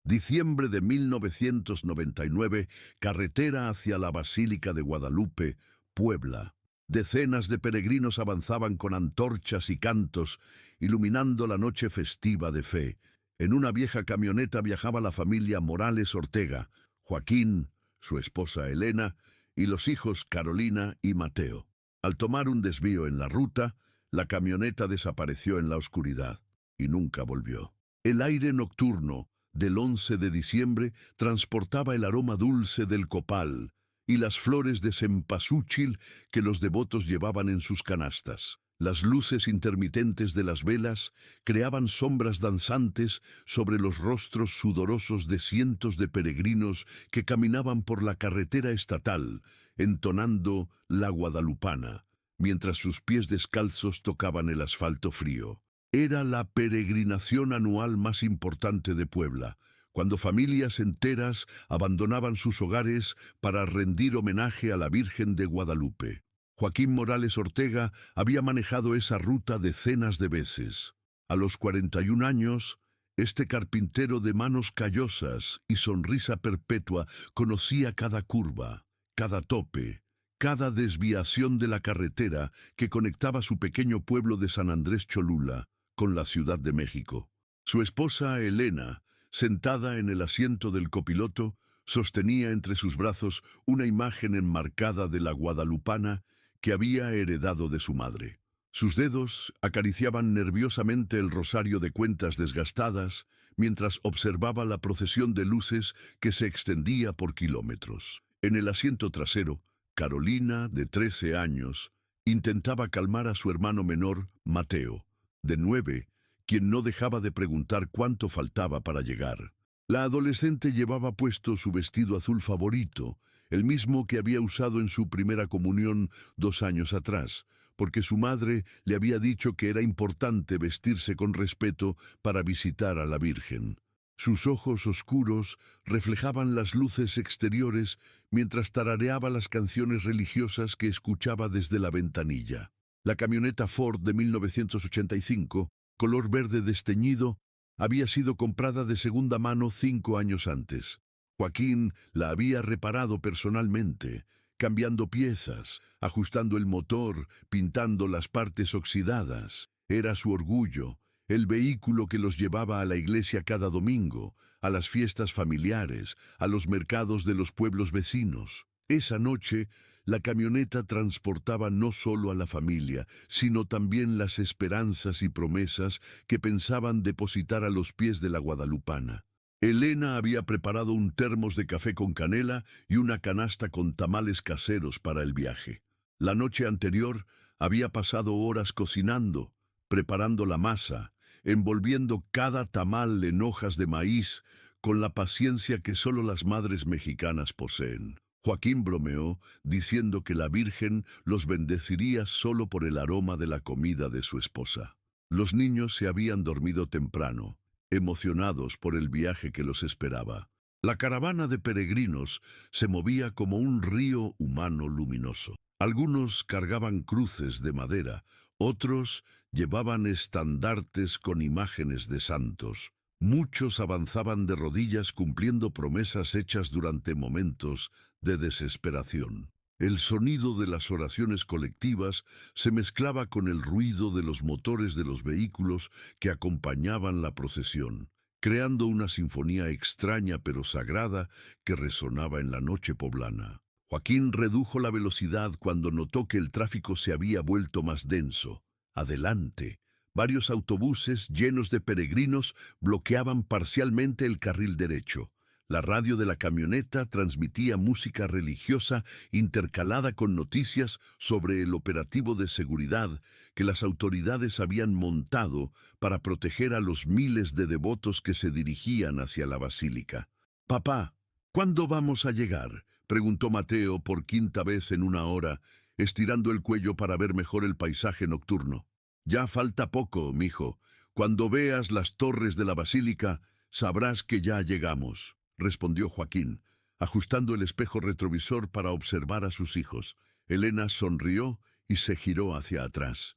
Diciembre de 1999, carretera hacia la Basílica de Guadalupe, Puebla. Decenas de peregrinos avanzaban con antorchas y cantos, iluminando la noche festiva de fe. En una vieja camioneta viajaba la familia Morales Ortega, Joaquín, su esposa Elena y los hijos Carolina y Mateo. Al tomar un desvío en la ruta, la camioneta desapareció en la oscuridad y nunca volvió. El aire nocturno del 11 de diciembre transportaba el aroma dulce del copal y las flores de cempasúchil que los devotos llevaban en sus canastas. Las luces intermitentes de las velas creaban sombras danzantes sobre los rostros sudorosos de cientos de peregrinos que caminaban por la carretera estatal, entonando la guadalupana, mientras sus pies descalzos tocaban el asfalto frío. Era la peregrinación anual más importante de Puebla, cuando familias enteras abandonaban sus hogares para rendir homenaje a la Virgen de Guadalupe. Joaquín Morales Ortega había manejado esa ruta decenas de veces. A los 41 años, este carpintero de manos callosas y sonrisa perpetua conocía cada curva, cada tope, cada desviación de la carretera que conectaba su pequeño pueblo de San Andrés Cholula con la Ciudad de México. Su esposa Elena, sentada en el asiento del copiloto, sostenía entre sus brazos una imagen enmarcada de la guadalupana que había heredado de su madre. Sus dedos acariciaban nerviosamente el rosario de cuentas desgastadas mientras observaba la procesión de luces que se extendía por kilómetros. En el asiento trasero, Carolina, de 13 años, intentaba calmar a su hermano menor, Mateo, de 9, quien no dejaba de preguntar cuánto faltaba para llegar. La adolescente llevaba puesto su vestido azul favorito, el mismo que había usado en su primera comunión 2 años atrás, porque su madre le había dicho que era importante vestirse con respeto para visitar a la Virgen. Sus ojos oscuros reflejaban las luces exteriores mientras tarareaba las canciones religiosas que escuchaba desde la ventanilla. La camioneta Ford de 1985, color verde desteñido, había sido comprada de segunda mano 5 años antes. Joaquín la había reparado personalmente, cambiando piezas, ajustando el motor, pintando las partes oxidadas. Era su orgullo, el vehículo que los llevaba a la iglesia cada domingo, a las fiestas familiares, a los mercados de los pueblos vecinos. Esa noche, la camioneta transportaba no solo a la familia, sino también las esperanzas y promesas que pensaban depositar a los pies de la guadalupana. Elena había preparado un termos de café con canela y una canasta con tamales caseros para el viaje. La noche anterior había pasado horas cocinando, preparando la masa, envolviendo cada tamal en hojas de maíz con la paciencia que solo las madres mexicanas poseen. Joaquín bromeó, diciendo que la Virgen los bendeciría solo por el aroma de la comida de su esposa. Los niños se habían dormido temprano, emocionados por el viaje que los esperaba. La caravana de peregrinos se movía como un río humano luminoso. Algunos cargaban cruces de madera, otros llevaban estandartes con imágenes de santos. Muchos avanzaban de rodillas cumpliendo promesas hechas durante momentos de desesperación. El sonido de las oraciones colectivas se mezclaba con el ruido de los motores de los vehículos que acompañaban la procesión, creando una sinfonía extraña pero sagrada que resonaba en la noche poblana. Joaquín redujo la velocidad cuando notó que el tráfico se había vuelto más denso. Adelante, varios autobuses llenos de peregrinos bloqueaban parcialmente el carril derecho. La radio de la camioneta transmitía música religiosa intercalada con noticias sobre el operativo de seguridad que las autoridades habían montado para proteger a los miles de devotos que se dirigían hacia la basílica. «Papá, ¿cuándo vamos a llegar?», preguntó Mateo por 5ª vez en una hora, estirando el cuello para ver mejor el paisaje nocturno. «Ya falta poco, mijo. Cuando veas las torres de la basílica, sabrás que ya llegamos», respondió Joaquín, ajustando el espejo retrovisor para observar a sus hijos. Elena sonrió y se giró hacia atrás.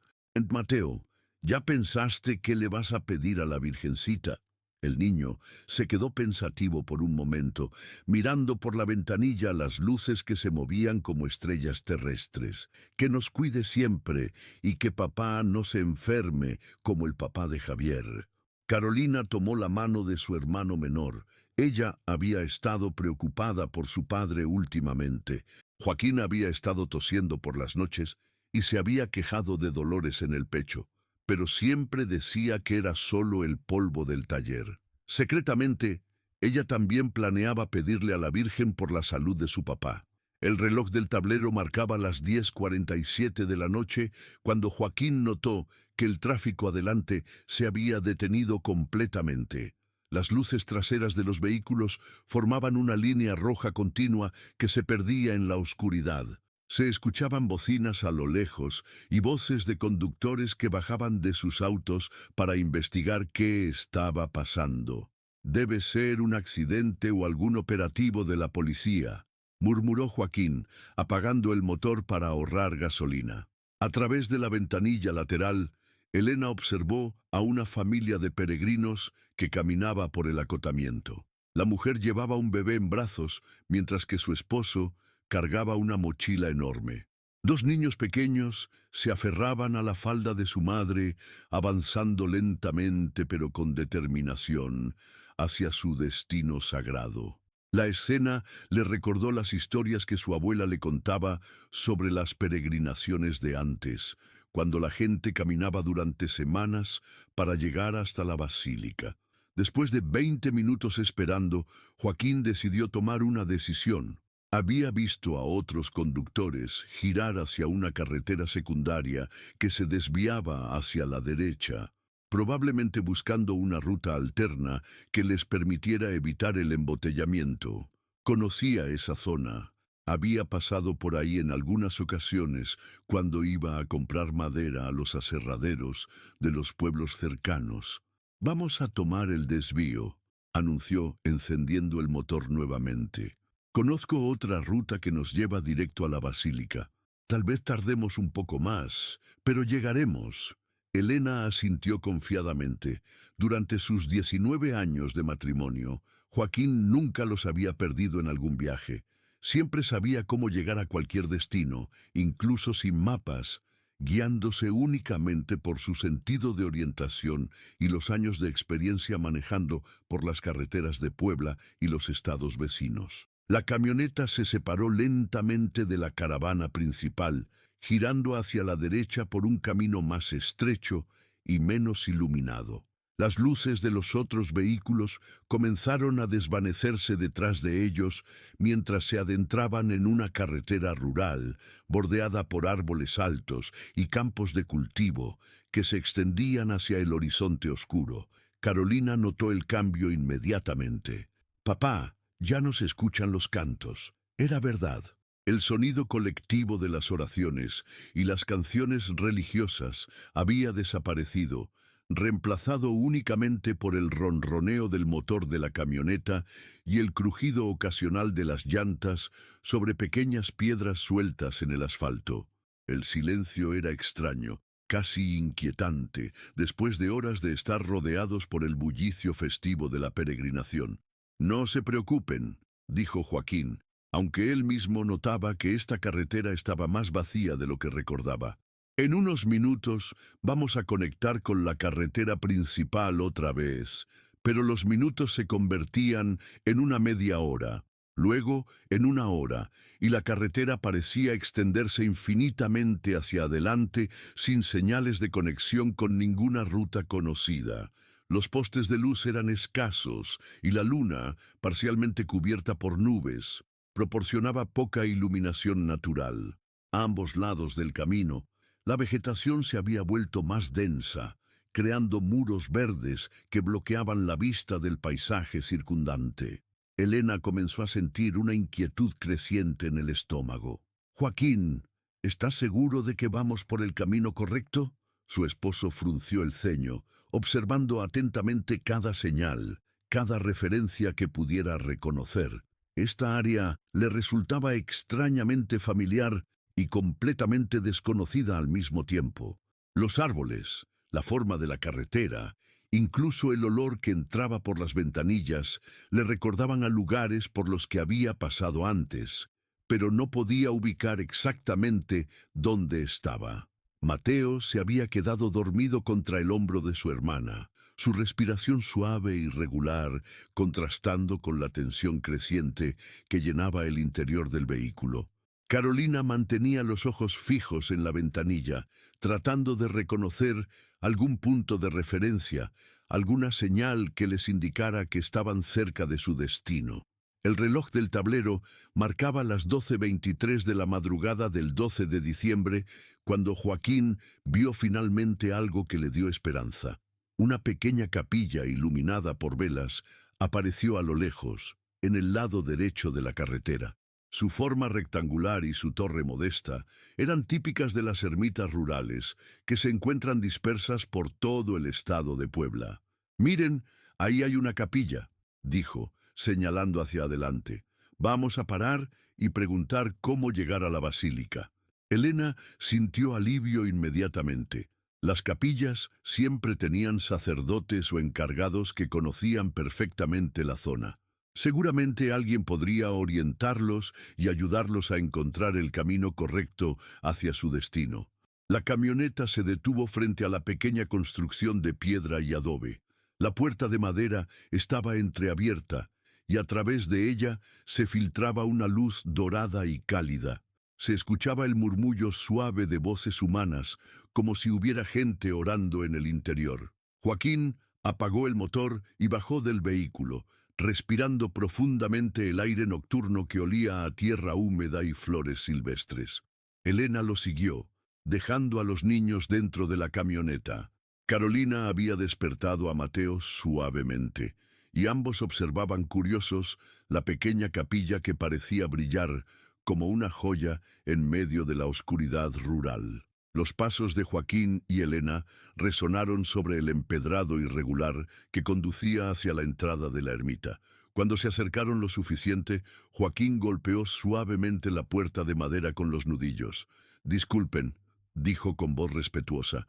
«Mateo, ¿ya pensaste qué le vas a pedir a la Virgencita?». El niño se quedó pensativo por un momento, mirando por la ventanilla las luces que se movían como estrellas terrestres. Que nos cuide siempre y que papá no se enferme como el papá de Javier. Carolina tomó la mano de su hermano menor. Ella había estado preocupada por su padre últimamente. Joaquín había estado tosiendo por las noches y se había quejado de dolores en el pecho, pero siempre decía que era solo el polvo del taller. Secretamente, ella también planeaba pedirle a la Virgen por la salud de su papá. El reloj del tablero marcaba las 10:47 de la noche cuando Joaquín notó que el tráfico adelante se había detenido completamente. Las luces traseras de los vehículos formaban una línea roja continua que se perdía en la oscuridad. Se escuchaban bocinas a lo lejos y voces de conductores que bajaban de sus autos para investigar qué estaba pasando. «Debe ser un accidente o algún operativo de la policía», murmuró Joaquín, apagando el motor para ahorrar gasolina. A través de la ventanilla lateral, Elena observó a una familia de peregrinos que caminaba por el acotamiento. La mujer llevaba un bebé en brazos, mientras que su esposo cargaba una mochila enorme. Dos niños pequeños se aferraban a la falda de su madre, avanzando lentamente pero con determinación hacia su destino sagrado. La escena le recordó las historias que su abuela le contaba sobre las peregrinaciones de antes, cuando la gente caminaba durante semanas para llegar hasta la basílica. Después de 20 minutos esperando, Joaquín decidió tomar una decisión. Había visto a otros conductores girar hacia una carretera secundaria que se desviaba hacia la derecha, probablemente buscando una ruta alterna que les permitiera evitar el embotellamiento. Conocía esa zona. Había pasado por ahí en algunas ocasiones cuando iba a comprar madera a los aserraderos de los pueblos cercanos. «Vamos a tomar el desvío», anunció, encendiendo el motor nuevamente. «Conozco otra ruta que nos lleva directo a la basílica. Tal vez tardemos un poco más, pero llegaremos». Elena asintió confiadamente. Durante sus 19 años de matrimonio, Joaquín nunca los había perdido en algún viaje. Siempre sabía cómo llegar a cualquier destino, incluso sin mapas, guiándose únicamente por su sentido de orientación y los años de experiencia manejando por las carreteras de Puebla y los estados vecinos. La camioneta se separó lentamente de la caravana principal, girando hacia la derecha por un camino más estrecho y menos iluminado. Las luces de los otros vehículos comenzaron a desvanecerse detrás de ellos mientras se adentraban en una carretera rural, bordeada por árboles altos y campos de cultivo que se extendían hacia el horizonte oscuro. Carolina notó el cambio inmediatamente. «Papá, ya no se escuchan los cantos». Era verdad. El sonido colectivo de las oraciones y las canciones religiosas había desaparecido, reemplazado únicamente por el ronroneo del motor de la camioneta y el crujido ocasional de las llantas sobre pequeñas piedras sueltas en el asfalto. El silencio era extraño, casi inquietante, después de horas de estar rodeados por el bullicio festivo de la peregrinación. «No se preocupen», dijo Joaquín, aunque él mismo notaba que esta carretera estaba más vacía de lo que recordaba. «En unos minutos vamos a conectar con la carretera principal otra vez», pero los minutos se convertían en una media hora, luego en una hora, y la carretera parecía extenderse infinitamente hacia adelante sin señales de conexión con ninguna ruta conocida. Los postes de luz eran escasos y la luna, parcialmente cubierta por nubes, proporcionaba poca iluminación natural. A ambos lados del camino, la vegetación se había vuelto más densa, creando muros verdes que bloqueaban la vista del paisaje circundante. Elena comenzó a sentir una inquietud creciente en el estómago. «Joaquín, ¿estás seguro de que vamos por el camino correcto?». Su esposo frunció el ceño, observando atentamente cada señal, cada referencia que pudiera reconocer. Esta área le resultaba extrañamente familiar y completamente desconocida al mismo tiempo. Los árboles, la forma de la carretera Incluso el olor que entraba por las ventanillas le recordaban a lugares por los que había pasado antes, pero no podía ubicar exactamente dónde estaba. Mateo se había quedado dormido contra el hombro de su hermana, su respiración suave y regular, contrastando con la tensión creciente que llenaba el interior del vehículo. Carolina mantenía los ojos fijos en la ventanilla, tratando de reconocer algún punto de referencia, alguna señal que les indicara que estaban cerca de su destino. El reloj del tablero marcaba las 12:23 de la madrugada del 12 de diciembre, cuando Joaquín vio finalmente algo que le dio esperanza. Una pequeña capilla iluminada por velas apareció a lo lejos, en el lado derecho de la carretera. Su forma rectangular y su torre modesta eran típicas de las ermitas rurales que se encuentran dispersas por todo el estado de Puebla. «Miren, ahí hay una capilla», dijo, señalando hacia adelante. «Vamos a parar y preguntar cómo llegar a la basílica». Elena sintió alivio inmediatamente. Las capillas siempre tenían sacerdotes o encargados que conocían perfectamente la zona. Seguramente alguien podría orientarlos y ayudarlos a encontrar el camino correcto hacia su destino. La camioneta se detuvo frente a la pequeña construcción de piedra y adobe. La puerta de madera estaba entreabierta y a través de ella se filtraba una luz dorada y cálida. Se escuchaba el murmullo suave de voces humanas, como si hubiera gente orando en el interior. Joaquín apagó el motor y bajó del vehículo, respirando profundamente el aire nocturno que olía a tierra húmeda y flores silvestres. Elena lo siguió, dejando a los niños dentro de la camioneta. Carolina había despertado a Mateo suavemente, y ambos observaban curiosos la pequeña capilla que parecía brillar como una joya en medio de la oscuridad rural. Los pasos de Joaquín y Elena resonaron sobre el empedrado irregular que conducía hacia la entrada de la ermita. Cuando se acercaron lo suficiente, Joaquín golpeó suavemente la puerta de madera con los nudillos. «Disculpen», dijo con voz respetuosa.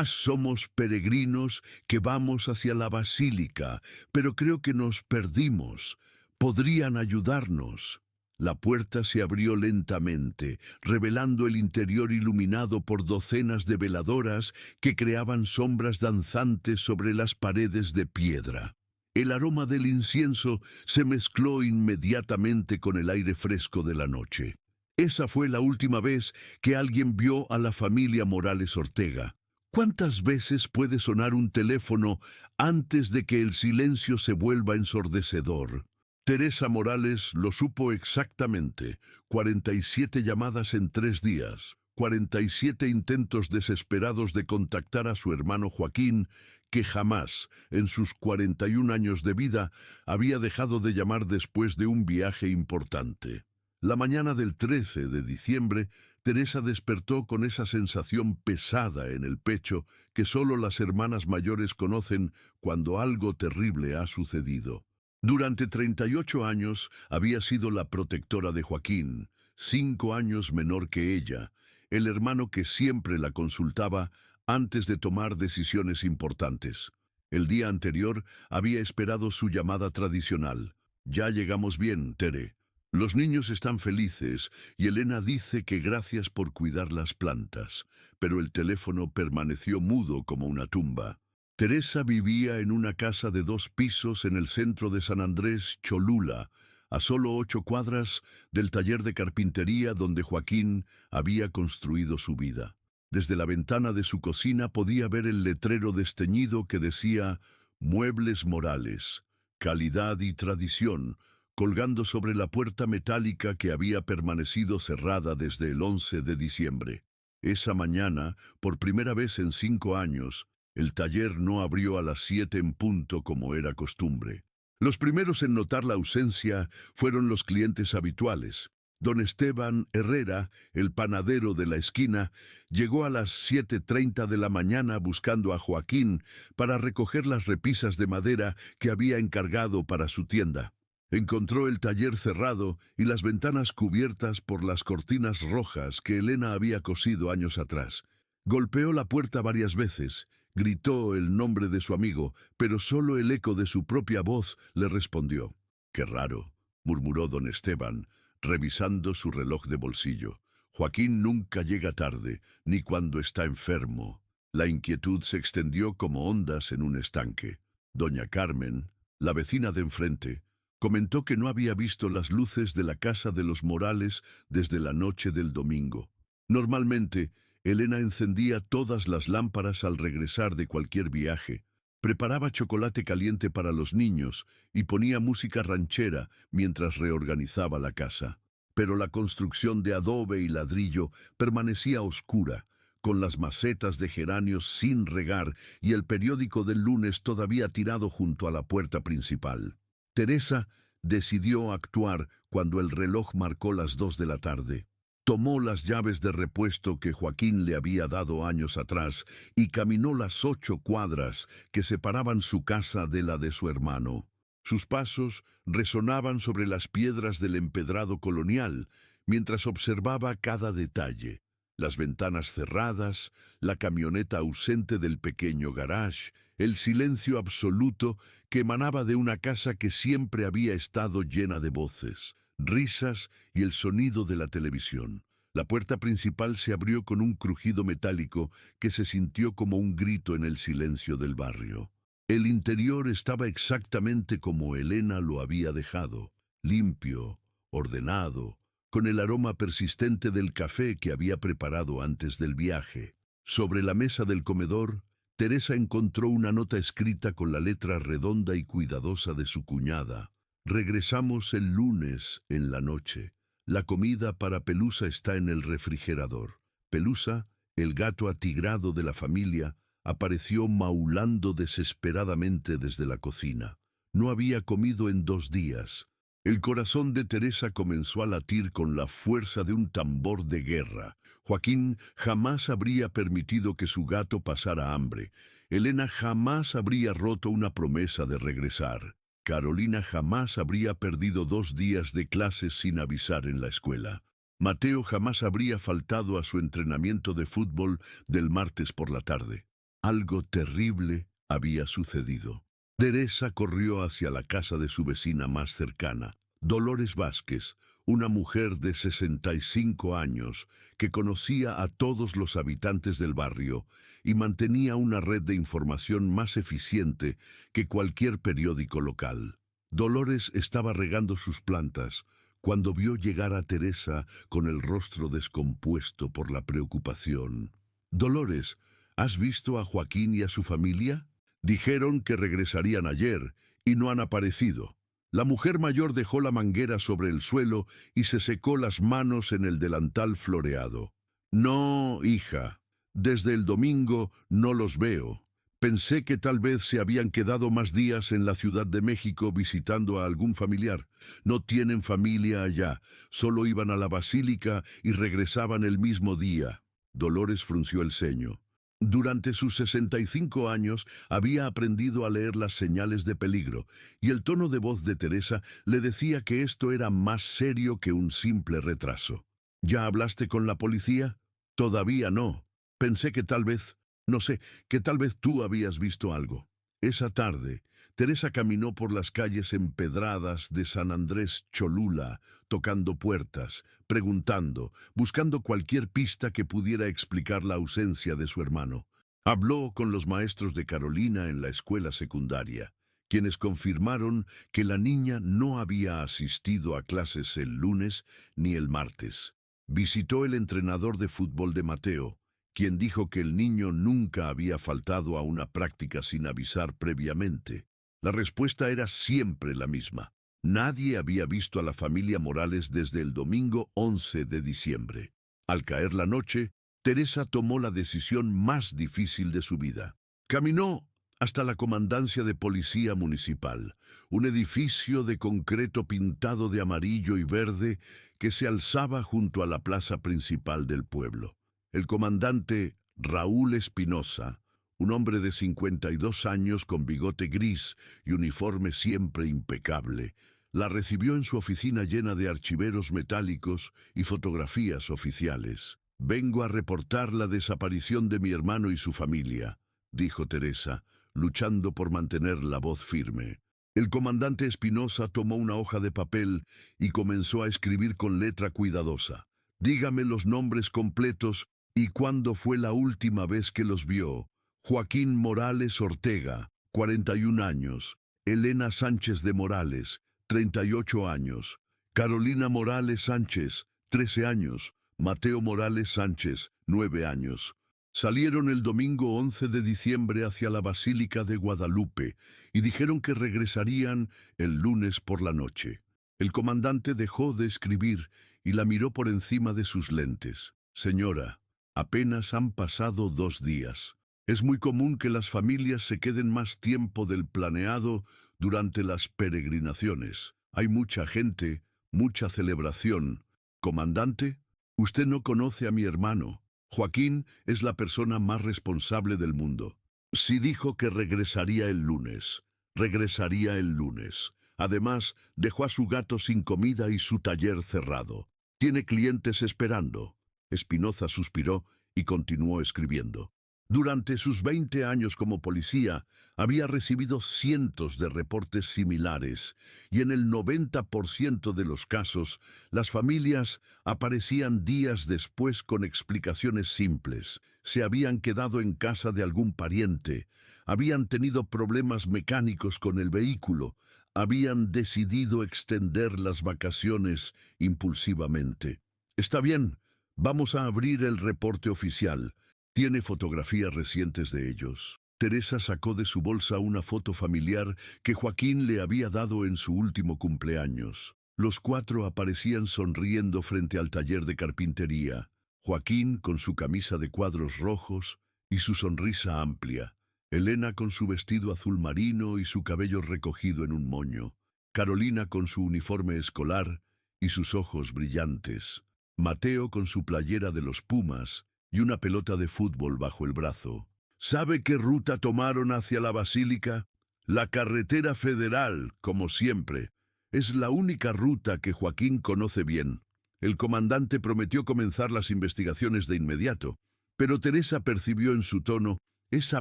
Somos peregrinos que vamos hacia la basílica, pero creo que nos perdimos. ¿Podrían ayudarnos?» La puerta se abrió lentamente, revelando el interior iluminado por docenas de veladoras que creaban sombras danzantes sobre las paredes de piedra. El aroma del incienso se mezcló inmediatamente con el aire fresco de la noche. Esa fue la última vez que alguien vio a la familia Morales Ortega. ¿Cuántas veces puede sonar un teléfono antes de que el silencio se vuelva ensordecedor? Teresa Morales lo supo exactamente. 47 llamadas en 3 días. 47 intentos desesperados de contactar a su hermano Joaquín, que jamás, en sus 41 años de vida, había dejado de llamar después de un viaje importante. La mañana del 13 de diciembre, Teresa despertó con esa sensación pesada en el pecho que solo las hermanas mayores conocen cuando algo terrible ha sucedido. Durante 38 años había sido la protectora de Joaquín, 5 años menor que ella, el hermano que siempre la consultaba antes de tomar decisiones importantes. El día anterior había esperado su llamada tradicional. «Ya llegamos bien, Tere. Los niños están felices y Elena dice que gracias por cuidar las plantas», pero el teléfono permaneció mudo como una tumba. Teresa vivía en una casa de 2 pisos en el centro de San Andrés, Cholula, a solo 8 cuadras del taller de carpintería donde Joaquín había construido su vida. Desde la ventana de su cocina podía ver el letrero desteñido que decía «Muebles Morales, calidad y tradición», colgando sobre la puerta metálica que había permanecido cerrada desde el 11 de diciembre. Esa mañana, por primera vez en 5 años, el taller no abrió a las 7 en punto como era costumbre. Los primeros en notar la ausencia fueron los clientes habituales. Don Esteban Herrera, el panadero de la esquina, llegó a las 7:30 de la mañana buscando a Joaquín para recoger las repisas de madera que había encargado para su tienda. Encontró el taller cerrado y las ventanas cubiertas por las cortinas rojas que Elena había cosido años atrás. Golpeó la puerta varias veces, Gritó el nombre de su amigo, pero solo el eco de su propia voz le respondió. «Qué raro», murmuró don Esteban, revisando su reloj de bolsillo. «Joaquín nunca llega tarde, ni cuando está enfermo». La inquietud se extendió como ondas en un estanque. Doña Carmen, la vecina de enfrente, comentó que no había visto las luces de la casa de los Morales desde la noche del domingo. Normalmente, Elena encendía todas las lámparas al regresar de cualquier viaje, preparaba chocolate caliente para los niños y ponía música ranchera mientras reorganizaba la casa. Pero la construcción de adobe y ladrillo permanecía oscura, con las macetas de geranios sin regar y el periódico del lunes todavía tirado junto a la puerta principal. Teresa decidió actuar cuando el reloj marcó las 2 de la tarde. Tomó las llaves de repuesto que Joaquín le había dado años atrás y caminó las 8 cuadras que separaban su casa de la de su hermano. Sus pasos resonaban sobre las piedras del empedrado colonial mientras observaba cada detalle: las ventanas cerradas, la camioneta ausente del pequeño garage, el silencio absoluto que emanaba de una casa que siempre había estado llena de voces, risas y el sonido de la televisión. La puerta principal se abrió con un crujido metálico que se sintió como un grito en el silencio del barrio. El interior estaba exactamente como Elena lo había dejado, limpio, ordenado, con el aroma persistente del café que había preparado antes del viaje. Sobre la mesa del comedor, Teresa encontró una nota escrita con la letra redonda y cuidadosa de su cuñada. «Regresamos el lunes en la noche. La comida para Pelusa está en el refrigerador». Pelusa, el gato atigrado de la familia, apareció maulando desesperadamente desde la cocina. No había comido en 2 días. El corazón de Teresa comenzó a latir con la fuerza de un tambor de guerra. Joaquín jamás habría permitido que su gato pasara hambre. Elena jamás habría roto una promesa de regresar. Carolina jamás habría perdido 2 días de clases sin avisar en la escuela. Mateo jamás habría faltado a su entrenamiento de fútbol del martes por la tarde. Algo terrible había sucedido. Teresa corrió hacia la casa de su vecina más cercana, Dolores Vázquez, una mujer de 65 años que conocía a todos los habitantes del barrio y mantenía una red de información más eficiente que cualquier periódico local. Dolores estaba regando sus plantas cuando vio llegar a Teresa con el rostro descompuesto por la preocupación. «Dolores, ¿has visto a Joaquín y a su familia? Dijeron que regresarían ayer y no han aparecido». La mujer mayor dejó la manguera sobre el suelo y se secó las manos en el delantal floreado. «No, hija, desde el domingo no los veo. Pensé que tal vez se habían quedado más días en la Ciudad de México visitando a algún familiar. No tienen familia allá, solo iban a la basílica y regresaban el mismo día». Dolores frunció el ceño. Durante sus 65 años había aprendido a leer las señales de peligro, y el tono de voz de Teresa le decía que esto era más serio que un simple retraso. «¿Ya hablaste con la policía?» «Todavía no. Pensé que tal vez, no sé, que tal vez tú habías visto algo». Esa tarde, Teresa caminó por las calles empedradas de San Andrés Cholula, tocando puertas, preguntando, buscando cualquier pista que pudiera explicar la ausencia de su hermano. Habló con los maestros de Carolina en la escuela secundaria, quienes confirmaron que la niña no había asistido a clases el lunes ni el martes. Visitó el entrenador de fútbol de Mateo, quien dijo que el niño nunca había faltado a una práctica sin avisar previamente. La respuesta era siempre la misma. Nadie había visto a la familia Morales desde el domingo 11 de diciembre. Al caer la noche, Teresa tomó la decisión más difícil de su vida. Caminó hasta la comandancia de policía municipal, un edificio de concreto pintado de amarillo y verde que se alzaba junto a la plaza principal del pueblo. El comandante Raúl Espinosa, un hombre de 52 años con bigote gris y uniforme siempre impecable, la recibió en su oficina llena de archiveros metálicos y fotografías oficiales. «Vengo a reportar la desaparición de mi hermano y su familia», dijo Teresa, luchando por mantener la voz firme. El comandante Espinosa tomó una hoja de papel y comenzó a escribir con letra cuidadosa. Dígame los nombres completos y cuándo fue la última vez que los vio. Joaquín Morales Ortega, 41 años. Elena Sánchez de Morales, 38 años. Carolina Morales Sánchez, 13 años. Mateo Morales Sánchez, 9 años. Salieron el domingo 11 de diciembre hacia la Basílica de Guadalupe y dijeron que regresarían el lunes por la noche. El comandante dejó de escribir y la miró por encima de sus lentes. Señora, apenas han pasado 2 días. Es muy común que las familias se queden más tiempo del planeado durante las peregrinaciones. Hay mucha gente, mucha celebración. Comandante, usted no conoce a mi hermano. Joaquín es la persona más responsable del mundo. Sí dijo que regresaría el lunes. Regresaría el lunes. Además, dejó a su gato sin comida y su taller cerrado. Tiene clientes esperando. Espinoza suspiró y continuó escribiendo. Durante sus 20 años como policía, había recibido cientos de reportes similares, y en el 90% de los casos, las familias aparecían días después con explicaciones simples. Se habían quedado en casa de algún pariente, habían tenido problemas mecánicos con el vehículo, habían decidido extender las vacaciones impulsivamente. Está bien, vamos a abrir el reporte oficial. Tiene fotografías recientes de ellos. Teresa sacó de su bolsa una foto familiar que Joaquín le había dado en su último cumpleaños. Los 4 aparecían sonriendo frente al taller de carpintería. Joaquín con su camisa de cuadros rojos y su sonrisa amplia. Elena con su vestido azul marino y su cabello recogido en un moño. Carolina con su uniforme escolar y sus ojos brillantes. Mateo con su playera de los Pumas y una pelota de fútbol bajo el brazo. ¿Sabe qué ruta tomaron hacia la Basílica? La carretera federal, como siempre. Es la única ruta que Joaquín conoce bien. El comandante prometió comenzar las investigaciones de inmediato, pero Teresa percibió en su tono esa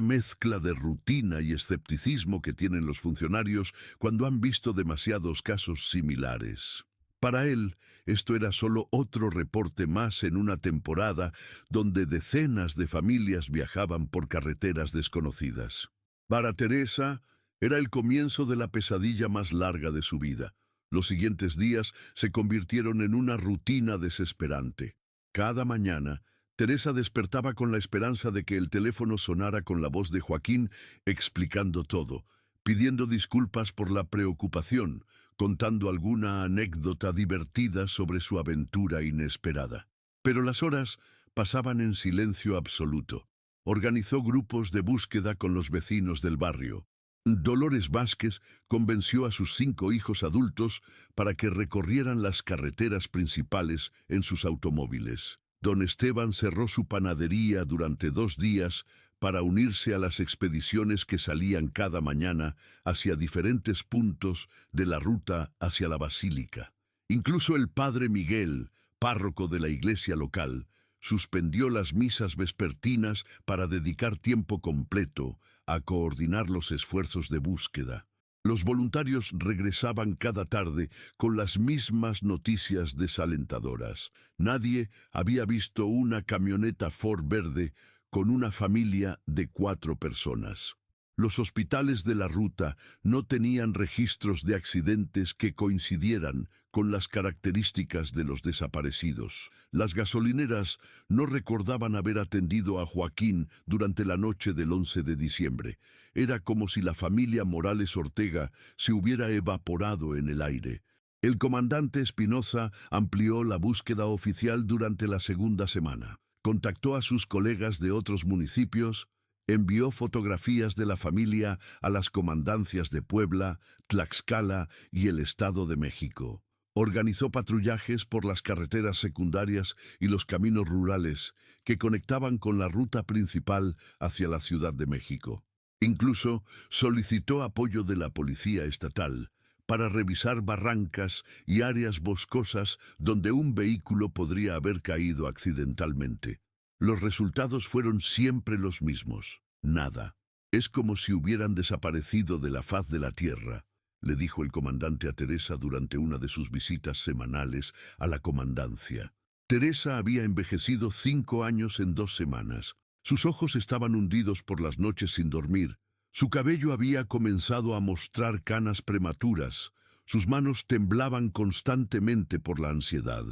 mezcla de rutina y escepticismo que tienen los funcionarios cuando han visto demasiados casos similares. Para él, esto era solo otro reporte más en una temporada donde decenas de familias viajaban por carreteras desconocidas. Para Teresa, era el comienzo de la pesadilla más larga de su vida. Los siguientes días se convirtieron en una rutina desesperante. Cada mañana, Teresa despertaba con la esperanza de que el teléfono sonara con la voz de Joaquín explicando todo, pidiendo disculpas por la preocupación, contando alguna anécdota divertida sobre su aventura inesperada. Pero las horas pasaban en silencio absoluto. Organizó grupos de búsqueda con los vecinos del barrio. Dolores Vázquez convenció a sus 5 hijos adultos para que recorrieran las carreteras principales en sus automóviles. Don Esteban cerró su panadería durante 2 días para unirse a las expediciones que salían cada mañana hacia diferentes puntos de la ruta hacia la Basílica. Incluso el padre Miguel, párroco de la iglesia local, suspendió las misas vespertinas para dedicar tiempo completo a coordinar los esfuerzos de búsqueda. Los voluntarios regresaban cada tarde con las mismas noticias desalentadoras. Nadie había visto una camioneta Ford verde con una familia de 4 personas. Los hospitales de la ruta no tenían registros de accidentes que coincidieran con las características de los desaparecidos. Las gasolineras no recordaban haber atendido a Joaquín durante la noche del 11 de diciembre. Era como si la familia Morales Ortega se hubiera evaporado en el aire. El comandante Espinosa amplió la búsqueda oficial durante la segunda semana. Contactó a sus colegas de otros municipios, envió fotografías de la familia a las comandancias de Puebla, Tlaxcala y el Estado de México. Organizó patrullajes por las carreteras secundarias y los caminos rurales que conectaban con la ruta principal hacia la Ciudad de México. Incluso solicitó apoyo de la policía estatal para revisar barrancas y áreas boscosas donde un vehículo podría haber caído accidentalmente. Los resultados fueron siempre los mismos: nada. Es como si hubieran desaparecido de la faz de la tierra, le dijo el comandante a Teresa durante una de sus visitas semanales a la comandancia. Teresa había envejecido 5 años en 2 semanas. Sus ojos estaban hundidos por las noches sin dormir. Su cabello había comenzado a mostrar canas prematuras. Sus manos temblaban constantemente por la ansiedad.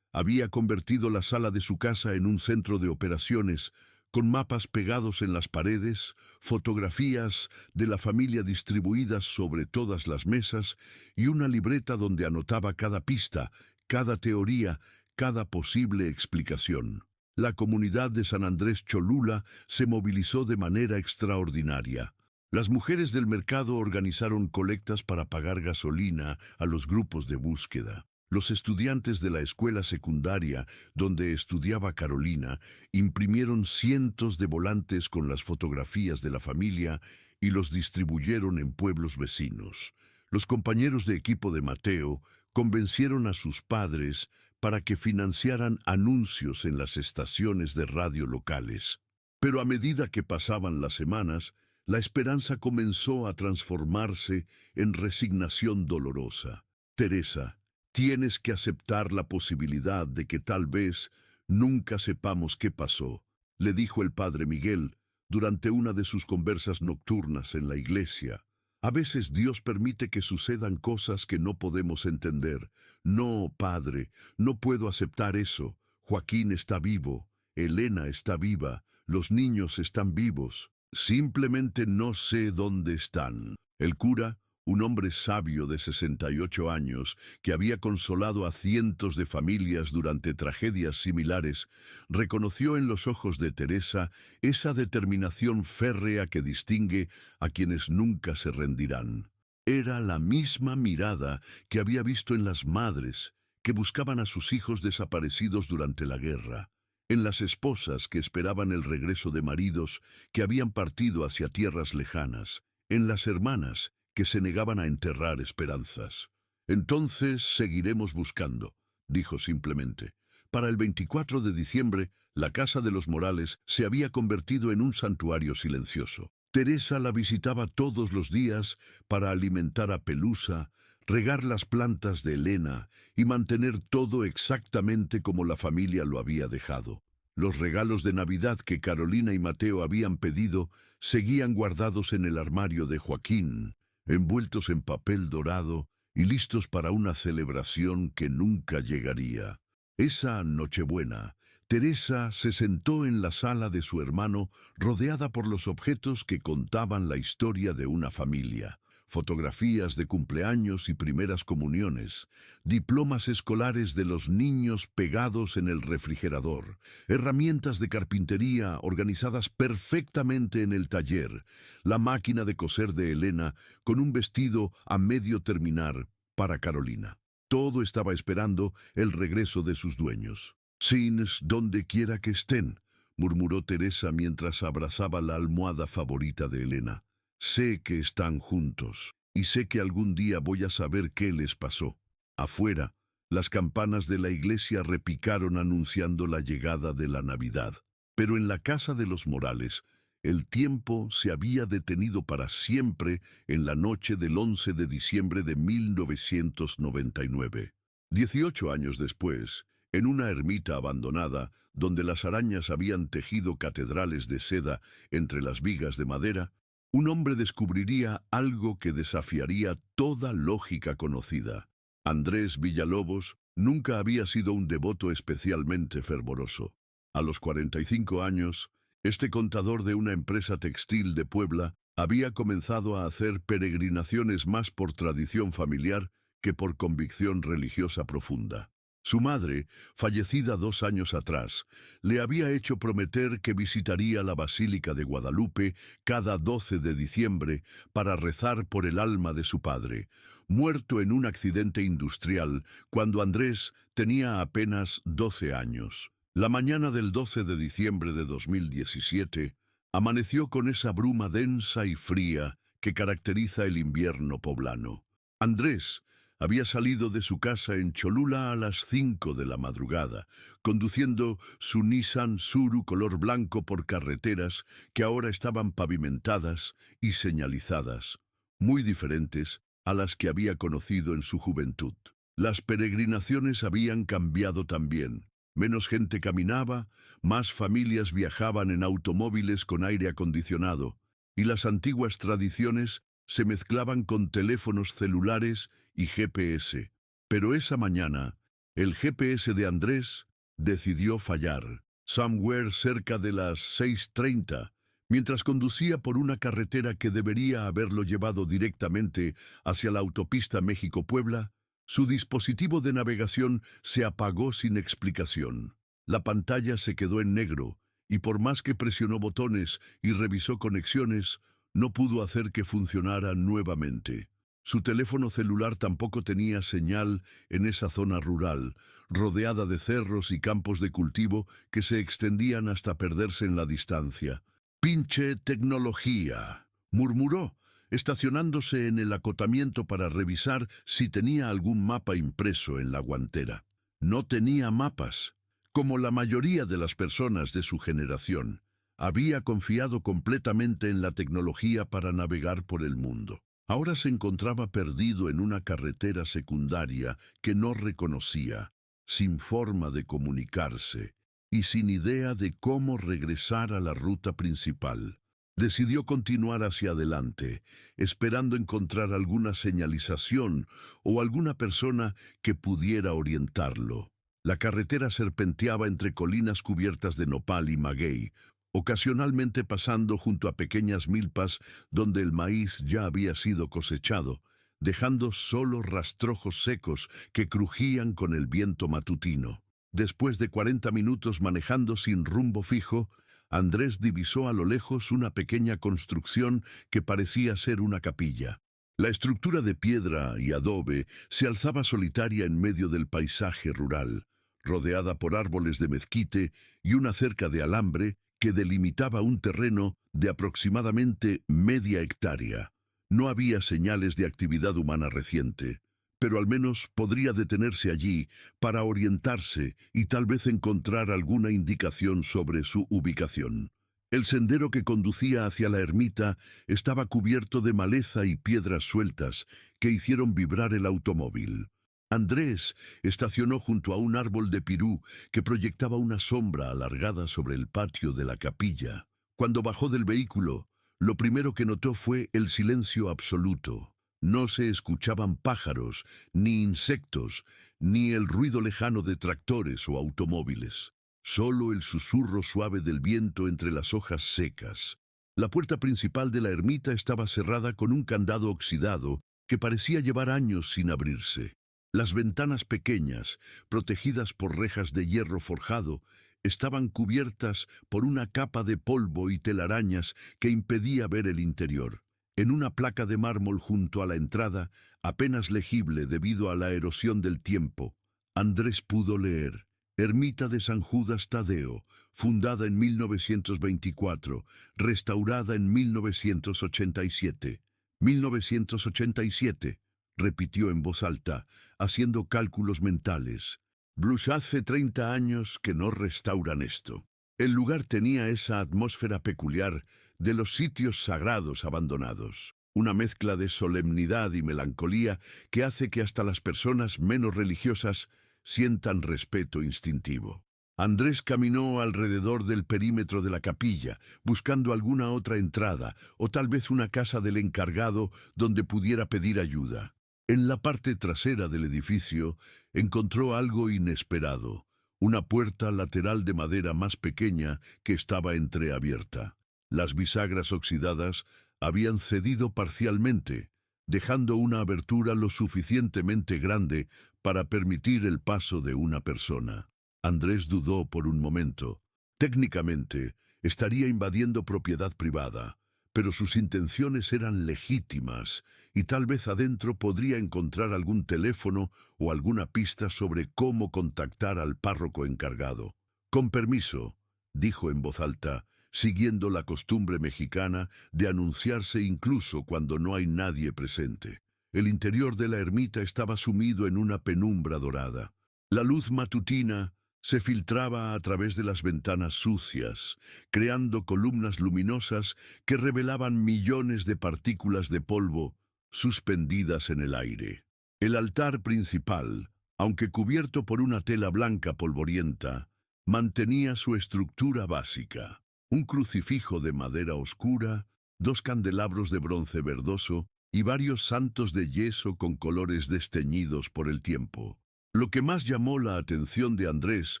Había convertido la sala de su casa en un centro de operaciones, con mapas pegados en las paredes, fotografías de la familia distribuidas sobre todas las mesas y una libreta donde anotaba cada pista, cada teoría, cada posible explicación. La comunidad de San Andrés Cholula se movilizó de manera extraordinaria. Las mujeres del mercado organizaron colectas para pagar gasolina a los grupos de búsqueda. Los estudiantes de la escuela secundaria, donde estudiaba Carolina, imprimieron cientos de volantes con las fotografías de la familia y los distribuyeron en pueblos vecinos. Los compañeros de equipo de Mateo convencieron a sus padres para que financiaran anuncios en las estaciones de radio locales. Pero a medida que pasaban las semanas, la esperanza comenzó a transformarse en resignación dolorosa. Teresa, tienes que aceptar la posibilidad de que tal vez nunca sepamos qué pasó, le dijo el padre Miguel durante una de sus conversas nocturnas en la iglesia. A veces Dios permite que sucedan cosas que no podemos entender. No, padre, no puedo aceptar eso. Joaquín está vivo, Elena está viva, los niños están vivos. Simplemente no sé dónde están. El cura, un hombre sabio de 68 años, que había consolado a cientos de familias durante tragedias similares, reconoció en los ojos de Teresa esa determinación férrea que distingue a quienes nunca se rendirán. Era la misma mirada que había visto en las madres que buscaban a sus hijos desaparecidos durante la guerra, en las esposas que esperaban el regreso de maridos que habían partido hacia tierras lejanas, en las hermanas que se negaban a enterrar esperanzas. Entonces seguiremos buscando, dijo simplemente. Para el 24 de diciembre, la casa de los Morales se había convertido en un santuario silencioso. Teresa la visitaba todos los días para alimentar a Pelusa, regar las plantas de Elena y mantener todo exactamente como la familia lo había dejado. Los regalos de Navidad que Carolina y Mateo habían pedido seguían guardados en el armario de Joaquín, envueltos en papel dorado y listos para una celebración que nunca llegaría. Esa Nochebuena, Teresa se sentó en la sala de su hermano, rodeada por los objetos que contaban la historia de una familia. Fotografías de cumpleaños y primeras comuniones, diplomas escolares de los niños pegados en el refrigerador, herramientas de carpintería organizadas perfectamente en el taller, la máquina de coser de Elena con un vestido a medio terminar para Carolina. Todo estaba esperando el regreso de sus dueños. «Sins, donde quiera que estén», murmuró Teresa mientras abrazaba la almohada favorita de Elena. «Sé que están juntos, y sé que algún día voy a saber qué les pasó». Afuera, las campanas de la iglesia repicaron anunciando la llegada de la Navidad. Pero en la casa de los Morales, el tiempo se había detenido para siempre en la noche del 11 de diciembre de 1999. 18 años después, en una ermita abandonada, donde las arañas habían tejido catedrales de seda entre las vigas de madera, un hombre descubriría algo que desafiaría toda lógica conocida. Andrés Villalobos nunca había sido un devoto especialmente fervoroso. A los 45 años, este contador de una empresa textil de Puebla había comenzado a hacer peregrinaciones más por tradición familiar que por convicción religiosa profunda. Su madre, fallecida 2 años atrás, le había hecho prometer que visitaría la Basílica de Guadalupe cada 12 de diciembre para rezar por el alma de su padre, muerto en un accidente industrial cuando Andrés tenía apenas 12 años. La mañana del 12 de diciembre de 2017 amaneció con esa bruma densa y fría que caracteriza el invierno poblano. Andrés Había salido de su casa en Cholula a las 5 de la madrugada, conduciendo su Nissan Suru color blanco por carreteras que ahora estaban pavimentadas y señalizadas, muy diferentes a las que había conocido en su juventud. Las peregrinaciones habían cambiado también. Menos gente caminaba, más familias viajaban en automóviles con aire acondicionado, y las antiguas tradiciones se mezclaban con teléfonos celulares y GPS. Pero esa mañana, el GPS de Andrés decidió fallar. Somewhere cerca de las 6:30, mientras conducía por una carretera que debería haberlo llevado directamente hacia la autopista México-Puebla, su dispositivo de navegación se apagó sin explicación. La pantalla se quedó en negro, y por más que presionó botones y revisó conexiones, no pudo hacer que funcionara nuevamente. Su teléfono celular tampoco tenía señal en esa zona rural, rodeada de cerros y campos de cultivo que se extendían hasta perderse en la distancia. «Pinche tecnología», murmuró, estacionándose en el acotamiento para revisar si tenía algún mapa impreso en la guantera. No tenía mapas. Como la mayoría de las personas de su generación, había confiado completamente en la tecnología para navegar por el mundo. Ahora se encontraba perdido en una carretera secundaria que no reconocía, sin forma de comunicarse y sin idea de cómo regresar a la ruta principal. Decidió continuar hacia adelante, esperando encontrar alguna señalización o alguna persona que pudiera orientarlo. La carretera serpenteaba entre colinas cubiertas de nopal y maguey, ocasionalmente pasando junto a pequeñas milpas donde el maíz ya había sido cosechado, dejando solo rastrojos secos que crujían con el viento matutino. Después de 40 minutos manejando sin rumbo fijo, Andrés divisó a lo lejos una pequeña construcción que parecía ser una capilla. La estructura de piedra y adobe se alzaba solitaria en medio del paisaje rural, rodeada por árboles de mezquite y una cerca de alambre que delimitaba un terreno de aproximadamente media hectárea. No había señales de actividad humana reciente, pero al menos podría detenerse allí para orientarse y tal vez encontrar alguna indicación sobre su ubicación. El sendero que conducía hacia la ermita estaba cubierto de maleza y piedras sueltas que hicieron vibrar el automóvil. Andrés estacionó junto a un árbol de pirú que proyectaba una sombra alargada sobre el patio de la capilla. Cuando bajó del vehículo, lo primero que notó fue el silencio absoluto. No se escuchaban pájaros, ni insectos, ni el ruido lejano de tractores o automóviles. Solo el susurro suave del viento entre las hojas secas. La puerta principal de la ermita estaba cerrada con un candado oxidado que parecía llevar años sin abrirse. Las ventanas pequeñas, protegidas por rejas de hierro forjado, estaban cubiertas por una capa de polvo y telarañas que impedía ver el interior. En una placa de mármol junto a la entrada, apenas legible debido a la erosión del tiempo, Andrés pudo leer: Ermita de San Judas Tadeo, fundada en 1924, restaurada en 1987. 1987, repitió en voz alta, haciendo cálculos mentales. Bruce, hace 30 años que no restauran esto. El lugar tenía esa atmósfera peculiar de los sitios sagrados abandonados, una mezcla de solemnidad y melancolía que hace que hasta las personas menos religiosas sientan respeto instintivo. Andrés caminó alrededor del perímetro de la capilla, buscando alguna otra entrada o tal vez una casa del encargado donde pudiera pedir ayuda. En la parte trasera del edificio encontró algo inesperado, una puerta lateral de madera más pequeña que estaba entreabierta. Las bisagras oxidadas habían cedido parcialmente, dejando una abertura lo suficientemente grande para permitir el paso de una persona. Andrés dudó por un momento. Técnicamente, estaría invadiendo propiedad privada, pero sus intenciones eran legítimas y tal vez adentro podría encontrar algún teléfono o alguna pista sobre cómo contactar al párroco encargado. «Con permiso», dijo en voz alta, siguiendo la costumbre mexicana de anunciarse incluso cuando no hay nadie presente. El interior de la ermita estaba sumido en una penumbra dorada. La luz matutina se filtraba a través de las ventanas sucias, creando columnas luminosas que revelaban millones de partículas de polvo suspendidas en el aire. El altar principal, aunque cubierto por una tela blanca polvorienta, mantenía su estructura básica. Un crucifijo de madera oscura, dos candelabros de bronce verdoso y varios santos de yeso con colores desteñidos por el tiempo. Lo que más llamó la atención de Andrés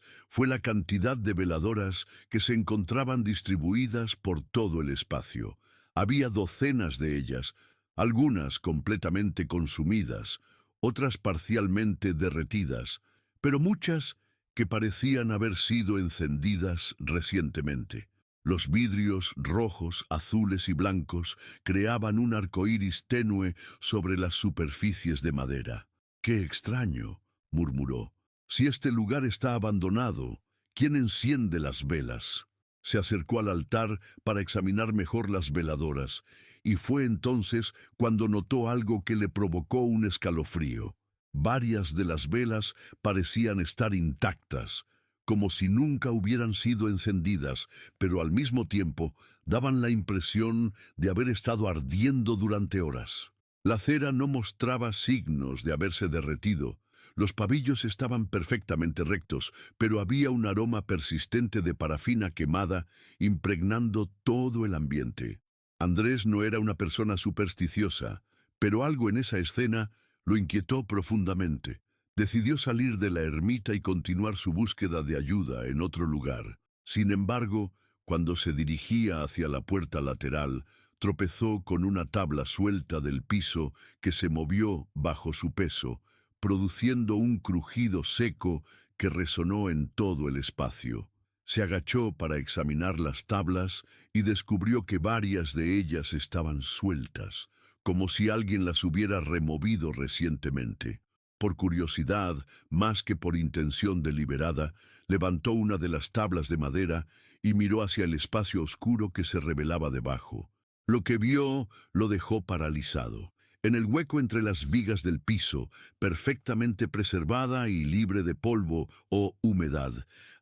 fue la cantidad de veladoras que se encontraban distribuidas por todo el espacio. Había docenas de ellas, algunas completamente consumidas, otras parcialmente derretidas, pero muchas que parecían haber sido encendidas recientemente. Los vidrios rojos, azules y blancos creaban un arco iris tenue sobre las superficies de madera. ¡Qué extraño!, murmuró. Si este lugar está abandonado, ¿quién enciende las velas? Se acercó al altar para examinar mejor las veladoras, y fue entonces cuando notó algo que le provocó un escalofrío. Varias de las velas parecían estar intactas, como si nunca hubieran sido encendidas, pero al mismo tiempo daban la impresión de haber estado ardiendo durante horas. La cera no mostraba signos de haberse derretido. Los pabillos estaban perfectamente rectos, pero había un aroma persistente de parafina quemada impregnando todo el ambiente. Andrés no era una persona supersticiosa, pero algo en esa escena lo inquietó profundamente. Decidió salir de la ermita y continuar su búsqueda de ayuda en otro lugar. Sin embargo, cuando se dirigía hacia la puerta lateral, tropezó con una tabla suelta del piso que se movió bajo su peso, produciendo un crujido seco que resonó en todo el espacio. Se agachó para examinar las tablas y descubrió que varias de ellas estaban sueltas, como si alguien las hubiera removido recientemente. Por curiosidad, más que por intención deliberada, levantó una de las tablas de madera y miró hacia el espacio oscuro que se revelaba debajo. Lo que vio lo dejó paralizado. En el hueco entre las vigas del piso, perfectamente preservada y libre de polvo o humedad,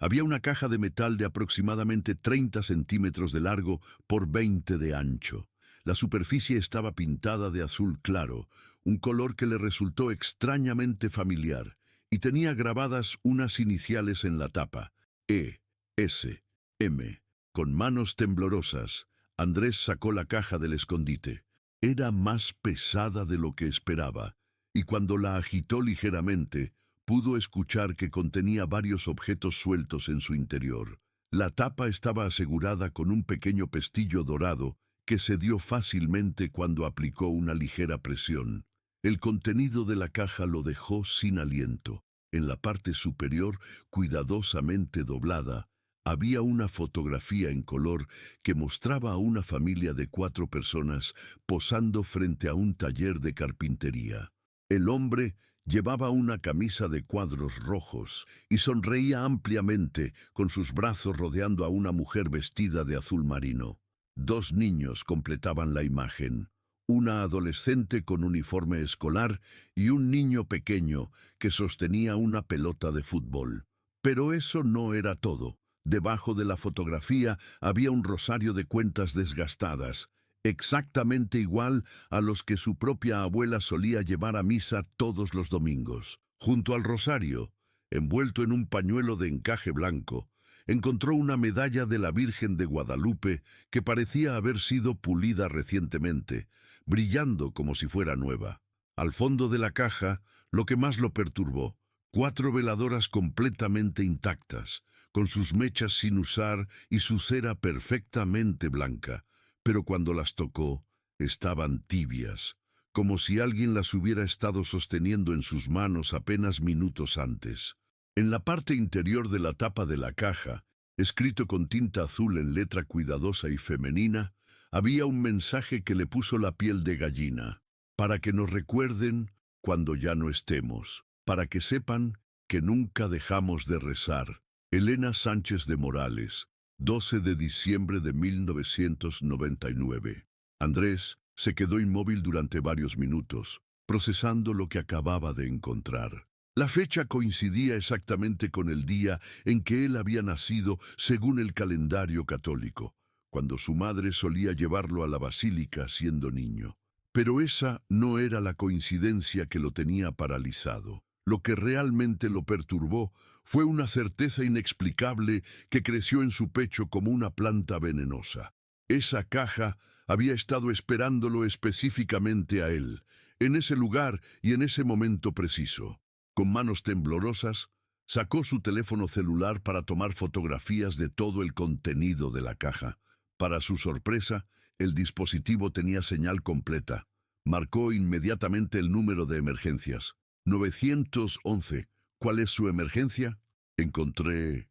había una caja de metal de aproximadamente 30 centímetros de largo por 20 de ancho. La superficie estaba pintada de azul claro, un color que le resultó extrañamente familiar, y tenía grabadas unas iniciales en la tapa: E, S, M. Con manos temblorosas, Andrés sacó la caja del escondite. Era más pesada de lo que esperaba, y cuando la agitó ligeramente, pudo escuchar que contenía varios objetos sueltos en su interior. La tapa estaba asegurada con un pequeño pestillo dorado que cedió fácilmente cuando aplicó una ligera presión. El contenido de la caja lo dejó sin aliento. En la parte superior, cuidadosamente doblada, había una fotografía en color que mostraba a una familia de 4 personas posando frente a un taller de carpintería. El hombre llevaba una camisa de cuadros rojos y sonreía ampliamente con sus brazos rodeando a una mujer vestida de azul marino. 2 niños completaban la imagen: una adolescente con uniforme escolar y un niño pequeño que sostenía una pelota de fútbol. Pero eso no era todo. Debajo de la fotografía había un rosario de cuentas desgastadas, exactamente igual a los que su propia abuela solía llevar a misa todos los domingos. Junto al rosario, envuelto en un pañuelo de encaje blanco, encontró una medalla de la Virgen de Guadalupe que parecía haber sido pulida recientemente, brillando como si fuera nueva. Al fondo de la caja, lo que más lo perturbó: 4 veladoras completamente intactas, con sus mechas sin usar y su cera perfectamente blanca, pero cuando las tocó, estaban tibias, como si alguien las hubiera estado sosteniendo en sus manos apenas minutos antes. En la parte interior de la tapa de la caja, escrito con tinta azul en letra cuidadosa y femenina, había un mensaje que le puso la piel de gallina: para que nos recuerden cuando ya no estemos, para que sepan que nunca dejamos de rezar. Elena Sánchez de Morales, 12 de diciembre de 1999. Andrés se quedó inmóvil durante varios minutos, procesando lo que acababa de encontrar. La fecha coincidía exactamente con el día en que él había nacido según el calendario católico, cuando su madre solía llevarlo a la basílica siendo niño. Pero esa no era la coincidencia que lo tenía paralizado. Lo que realmente lo perturbó fue una certeza inexplicable que creció en su pecho como una planta venenosa. Esa caja había estado esperándolo específicamente a él, en ese lugar y en ese momento preciso. Con manos temblorosas, sacó su teléfono celular para tomar fotografías de todo el contenido de la caja. Para su sorpresa, el dispositivo tenía señal completa. Marcó inmediatamente el número de emergencias. 911. ¿Cuál es su emergencia? Encontré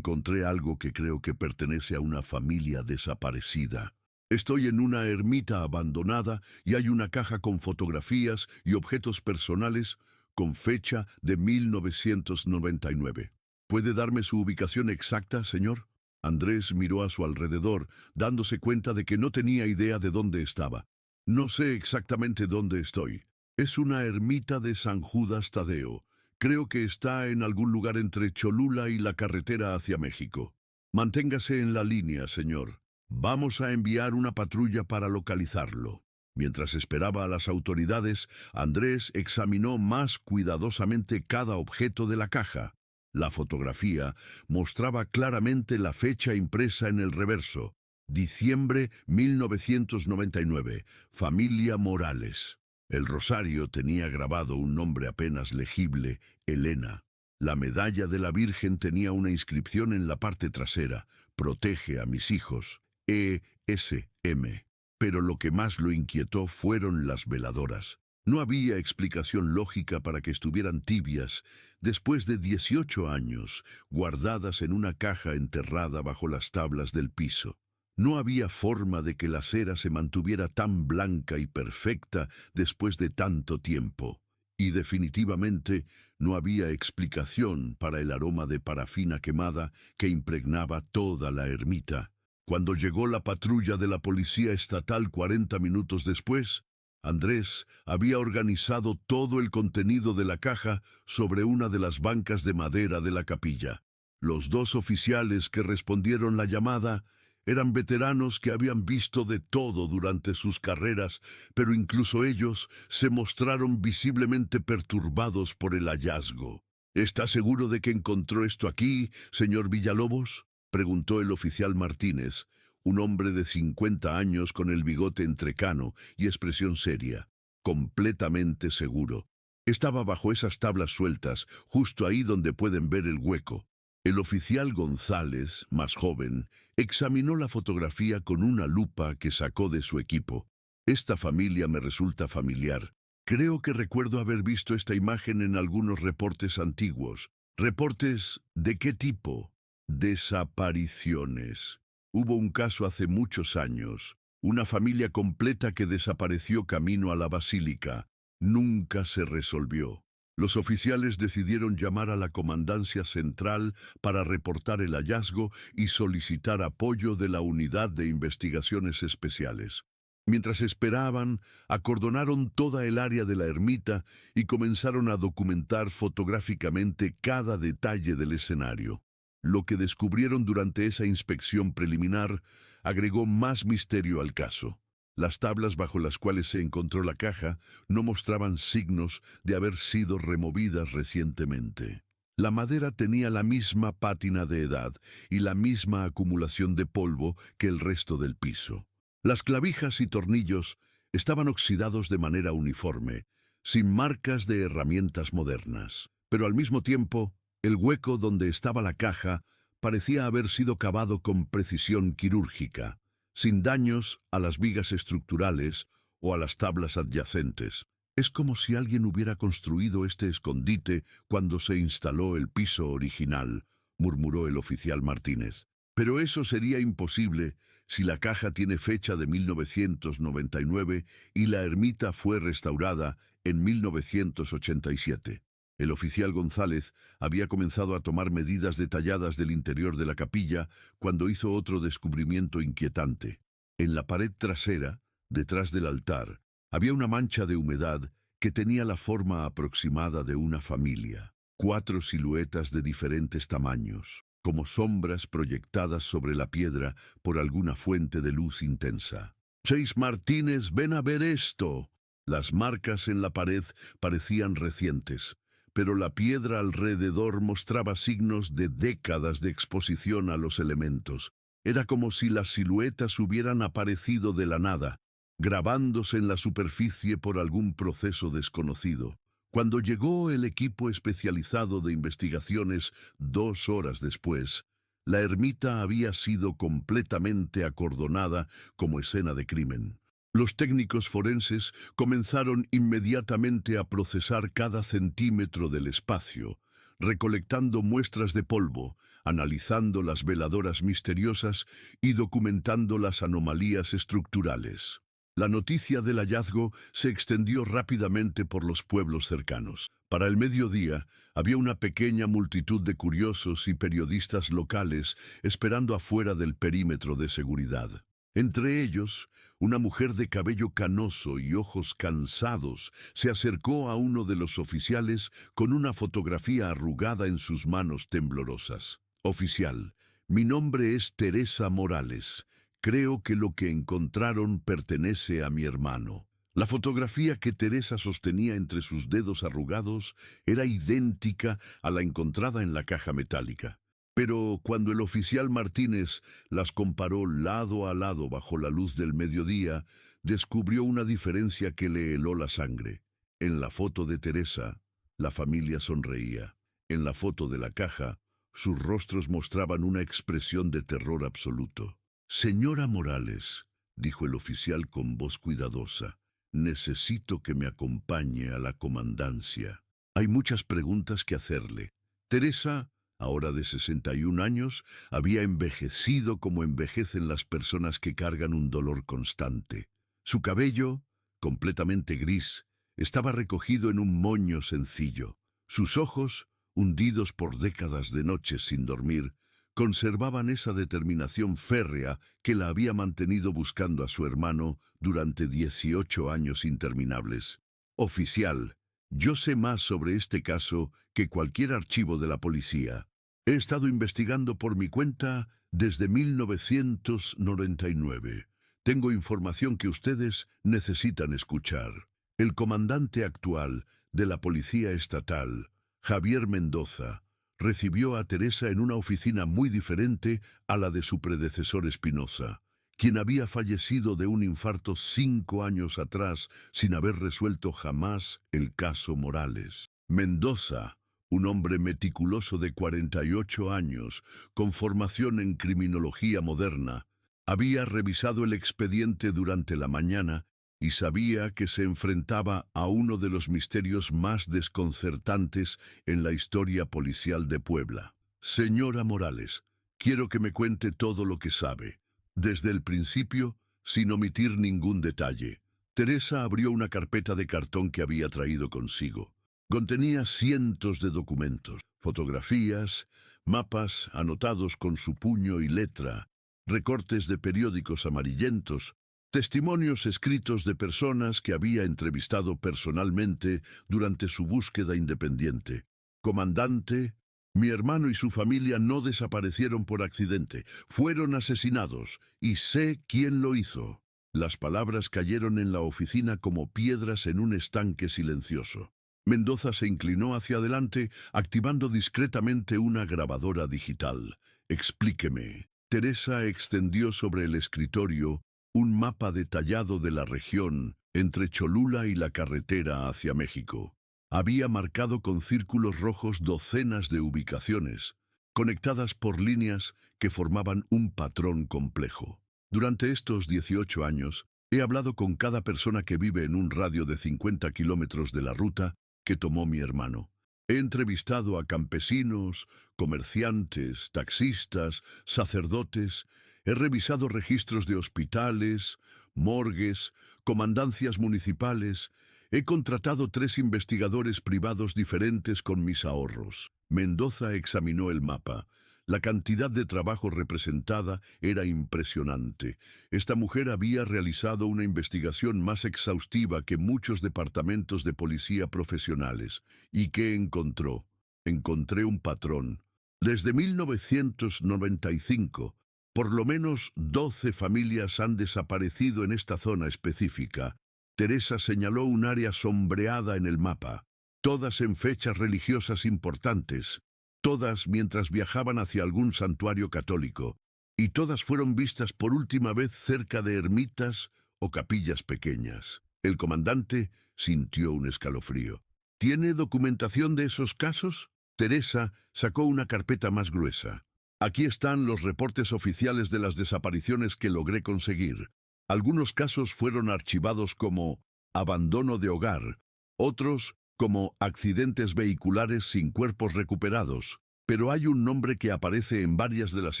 algo que creo que pertenece a una familia desaparecida. Estoy en una ermita abandonada y hay una caja con fotografías y objetos personales con fecha de 1999. ¿Puede darme su ubicación exacta, señor? Andrés miró a su alrededor, dándose cuenta de que no tenía idea de dónde estaba. No sé exactamente dónde estoy. Es una ermita de San Judas Tadeo. Creo que está en algún lugar entre Cholula y la carretera hacia México. Manténgase en la línea, señor. Vamos a enviar una patrulla para localizarlo. Mientras esperaba a las autoridades, Andrés examinó más cuidadosamente cada objeto de la caja. La fotografía mostraba claramente la fecha impresa en el reverso. Diciembre 1999. Familia Morales. El rosario tenía grabado un nombre apenas legible, Elena. La medalla de la Virgen tenía una inscripción en la parte trasera, protege a mis hijos, E.S.M. Pero lo que más lo inquietó fueron las veladoras. No había explicación lógica para que estuvieran tibias después de 18 años, guardadas en una caja enterrada bajo las tablas del piso. No había forma de que la cera se mantuviera tan blanca y perfecta después de tanto tiempo. Y definitivamente no había explicación para el aroma de parafina quemada que impregnaba toda la ermita. Cuando llegó la patrulla de la policía estatal 40 minutos después, Andrés había organizado todo el contenido de la caja sobre una de las bancas de madera de la capilla. Los dos oficiales que respondieron la llamada eran veteranos que habían visto de todo durante sus carreras, pero incluso ellos se mostraron visiblemente perturbados por el hallazgo. ¿Está seguro de que encontró esto aquí, señor Villalobos?, preguntó el oficial Martínez, un hombre de 50 años con el bigote entrecano y expresión seria. Completamente seguro. Estaba bajo esas tablas sueltas, justo ahí donde pueden ver el hueco. El oficial González, más joven, examinó la fotografía con una lupa que sacó de su equipo. Esta familia me resulta familiar. Creo que recuerdo haber visto esta imagen en algunos reportes antiguos. ¿Reportes de qué tipo? Desapariciones. Hubo un caso hace muchos años. Una familia completa que desapareció camino a la basílica. Nunca se resolvió. Los oficiales decidieron llamar a la Comandancia Central para reportar el hallazgo y solicitar apoyo de la Unidad de Investigaciones Especiales. Mientras esperaban, acordonaron toda el área de la ermita y comenzaron a documentar fotográficamente cada detalle del escenario. Lo que descubrieron durante esa inspección preliminar agregó más misterio al caso. Las tablas bajo las cuales se encontró la caja no mostraban signos de haber sido removidas recientemente. La madera tenía la misma pátina de edad y la misma acumulación de polvo que el resto del piso. Las clavijas y tornillos estaban oxidados de manera uniforme, sin marcas de herramientas modernas. Pero al mismo tiempo, el hueco donde estaba la caja parecía haber sido cavado con precisión quirúrgica, sin daños a las vigas estructurales o a las tablas adyacentes. Es como si alguien hubiera construido este escondite cuando se instaló el piso original, murmuró el oficial Martínez. Pero eso sería imposible si la caja tiene fecha de 1999 y la ermita fue restaurada en 1987. El oficial González había comenzado a tomar medidas detalladas del interior de la capilla cuando hizo otro descubrimiento inquietante. En la pared trasera, detrás del altar, había una mancha de humedad que tenía la forma aproximada de una familia. 4 siluetas de diferentes tamaños, como sombras proyectadas sobre la piedra por alguna fuente de luz intensa. «Chase Martínez, ven a ver esto». Las marcas en la pared parecían recientes, pero la piedra alrededor mostraba signos de décadas de exposición a los elementos. Era como si las siluetas hubieran aparecido de la nada, grabándose en la superficie por algún proceso desconocido. Cuando llegó el equipo especializado de investigaciones 2 horas después, la ermita había sido completamente acordonada como escena de crimen. Los técnicos forenses comenzaron inmediatamente a procesar cada centímetro del espacio, recolectando muestras de polvo, analizando las veladoras misteriosas y documentando las anomalías estructurales. La noticia del hallazgo se extendió rápidamente por los pueblos cercanos. Para el mediodía, había una pequeña multitud de curiosos y periodistas locales esperando afuera del perímetro de seguridad. Entre ellos, una mujer de cabello canoso y ojos cansados se acercó a uno de los oficiales con una fotografía arrugada en sus manos temblorosas. «Oficial, mi nombre es Teresa Morales. Creo que lo que encontraron pertenece a mi hermano». La fotografía que Teresa sostenía entre sus dedos arrugados era idéntica a la encontrada en la caja metálica. Pero cuando el oficial Martínez las comparó lado a lado bajo la luz del mediodía, descubrió una diferencia que le heló la sangre. En la foto de Teresa, la familia sonreía. En la foto de la caja, sus rostros mostraban una expresión de terror absoluto. «Señora Morales», dijo el oficial con voz cuidadosa, «necesito que me acompañe a la comandancia. Hay muchas preguntas que hacerle». Teresa, ahora de 61 años, había envejecido como envejecen las personas que cargan un dolor constante. Su cabello, completamente gris, estaba recogido en un moño sencillo. Sus ojos, hundidos por décadas de noches sin dormir, conservaban esa determinación férrea que la había mantenido buscando a su hermano durante 18 años interminables. «Oficial, yo sé más sobre este caso que cualquier archivo de la policía. He estado investigando por mi cuenta desde 1999. Tengo información que ustedes necesitan escuchar». El comandante actual de la Policía Estatal, Javier Mendoza, recibió a Teresa en una oficina muy diferente a la de su predecesor Espinosa, quien había fallecido de un infarto 5 años atrás sin haber resuelto jamás el caso Morales. Mendoza, un hombre meticuloso de 48 años, con formación en criminología moderna, había revisado el expediente durante la mañana y sabía que se enfrentaba a uno de los misterios más desconcertantes en la historia policial de Puebla. «Señora Morales, quiero que me cuente todo lo que sabe, desde el principio, sin omitir ningún detalle». Teresa abrió una carpeta de cartón que había traído consigo. Contenía cientos de documentos, fotografías, mapas anotados con su puño y letra, recortes de periódicos amarillentos, testimonios escritos de personas que había entrevistado personalmente durante su búsqueda independiente. «Comandante, mi hermano y su familia no desaparecieron por accidente, fueron asesinados, y sé quién lo hizo». Las palabras cayeron en la oficina como piedras en un estanque silencioso. Mendoza se inclinó hacia adelante, activando discretamente una grabadora digital. «Explíqueme». Teresa extendió sobre el escritorio un mapa detallado de la región entre Cholula y la carretera hacia México. Había marcado con círculos rojos docenas de ubicaciones, conectadas por líneas que formaban un patrón complejo. Durante estos 18 años, he hablado con cada persona que vive en un radio de 50 kilómetros de la ruta que tomó mi hermano. He entrevistado a campesinos, comerciantes, taxistas, sacerdotes. He revisado registros de hospitales, morgues, comandancias municipales. He contratado 3 investigadores privados diferentes con mis ahorros. Mendoza examinó el mapa. La cantidad de trabajo representada era impresionante. Esta mujer había realizado una investigación más exhaustiva que muchos departamentos de policía profesionales. ¿Y qué encontró? Encontré un patrón. Desde 1995, por lo menos 12 familias han desaparecido en esta zona específica. Teresa señaló un área sombreada en el mapa, todas en fechas religiosas importantes, todas mientras viajaban hacia algún santuario católico, y todas fueron vistas por última vez cerca de ermitas o capillas pequeñas. El comandante sintió un escalofrío. ¿Tiene documentación de esos casos? Teresa sacó una carpeta más gruesa. Aquí están los reportes oficiales de las desapariciones que logré conseguir. Algunos casos fueron archivados como abandono de hogar, otros como accidentes vehiculares sin cuerpos recuperados, pero hay un nombre que aparece en varias de las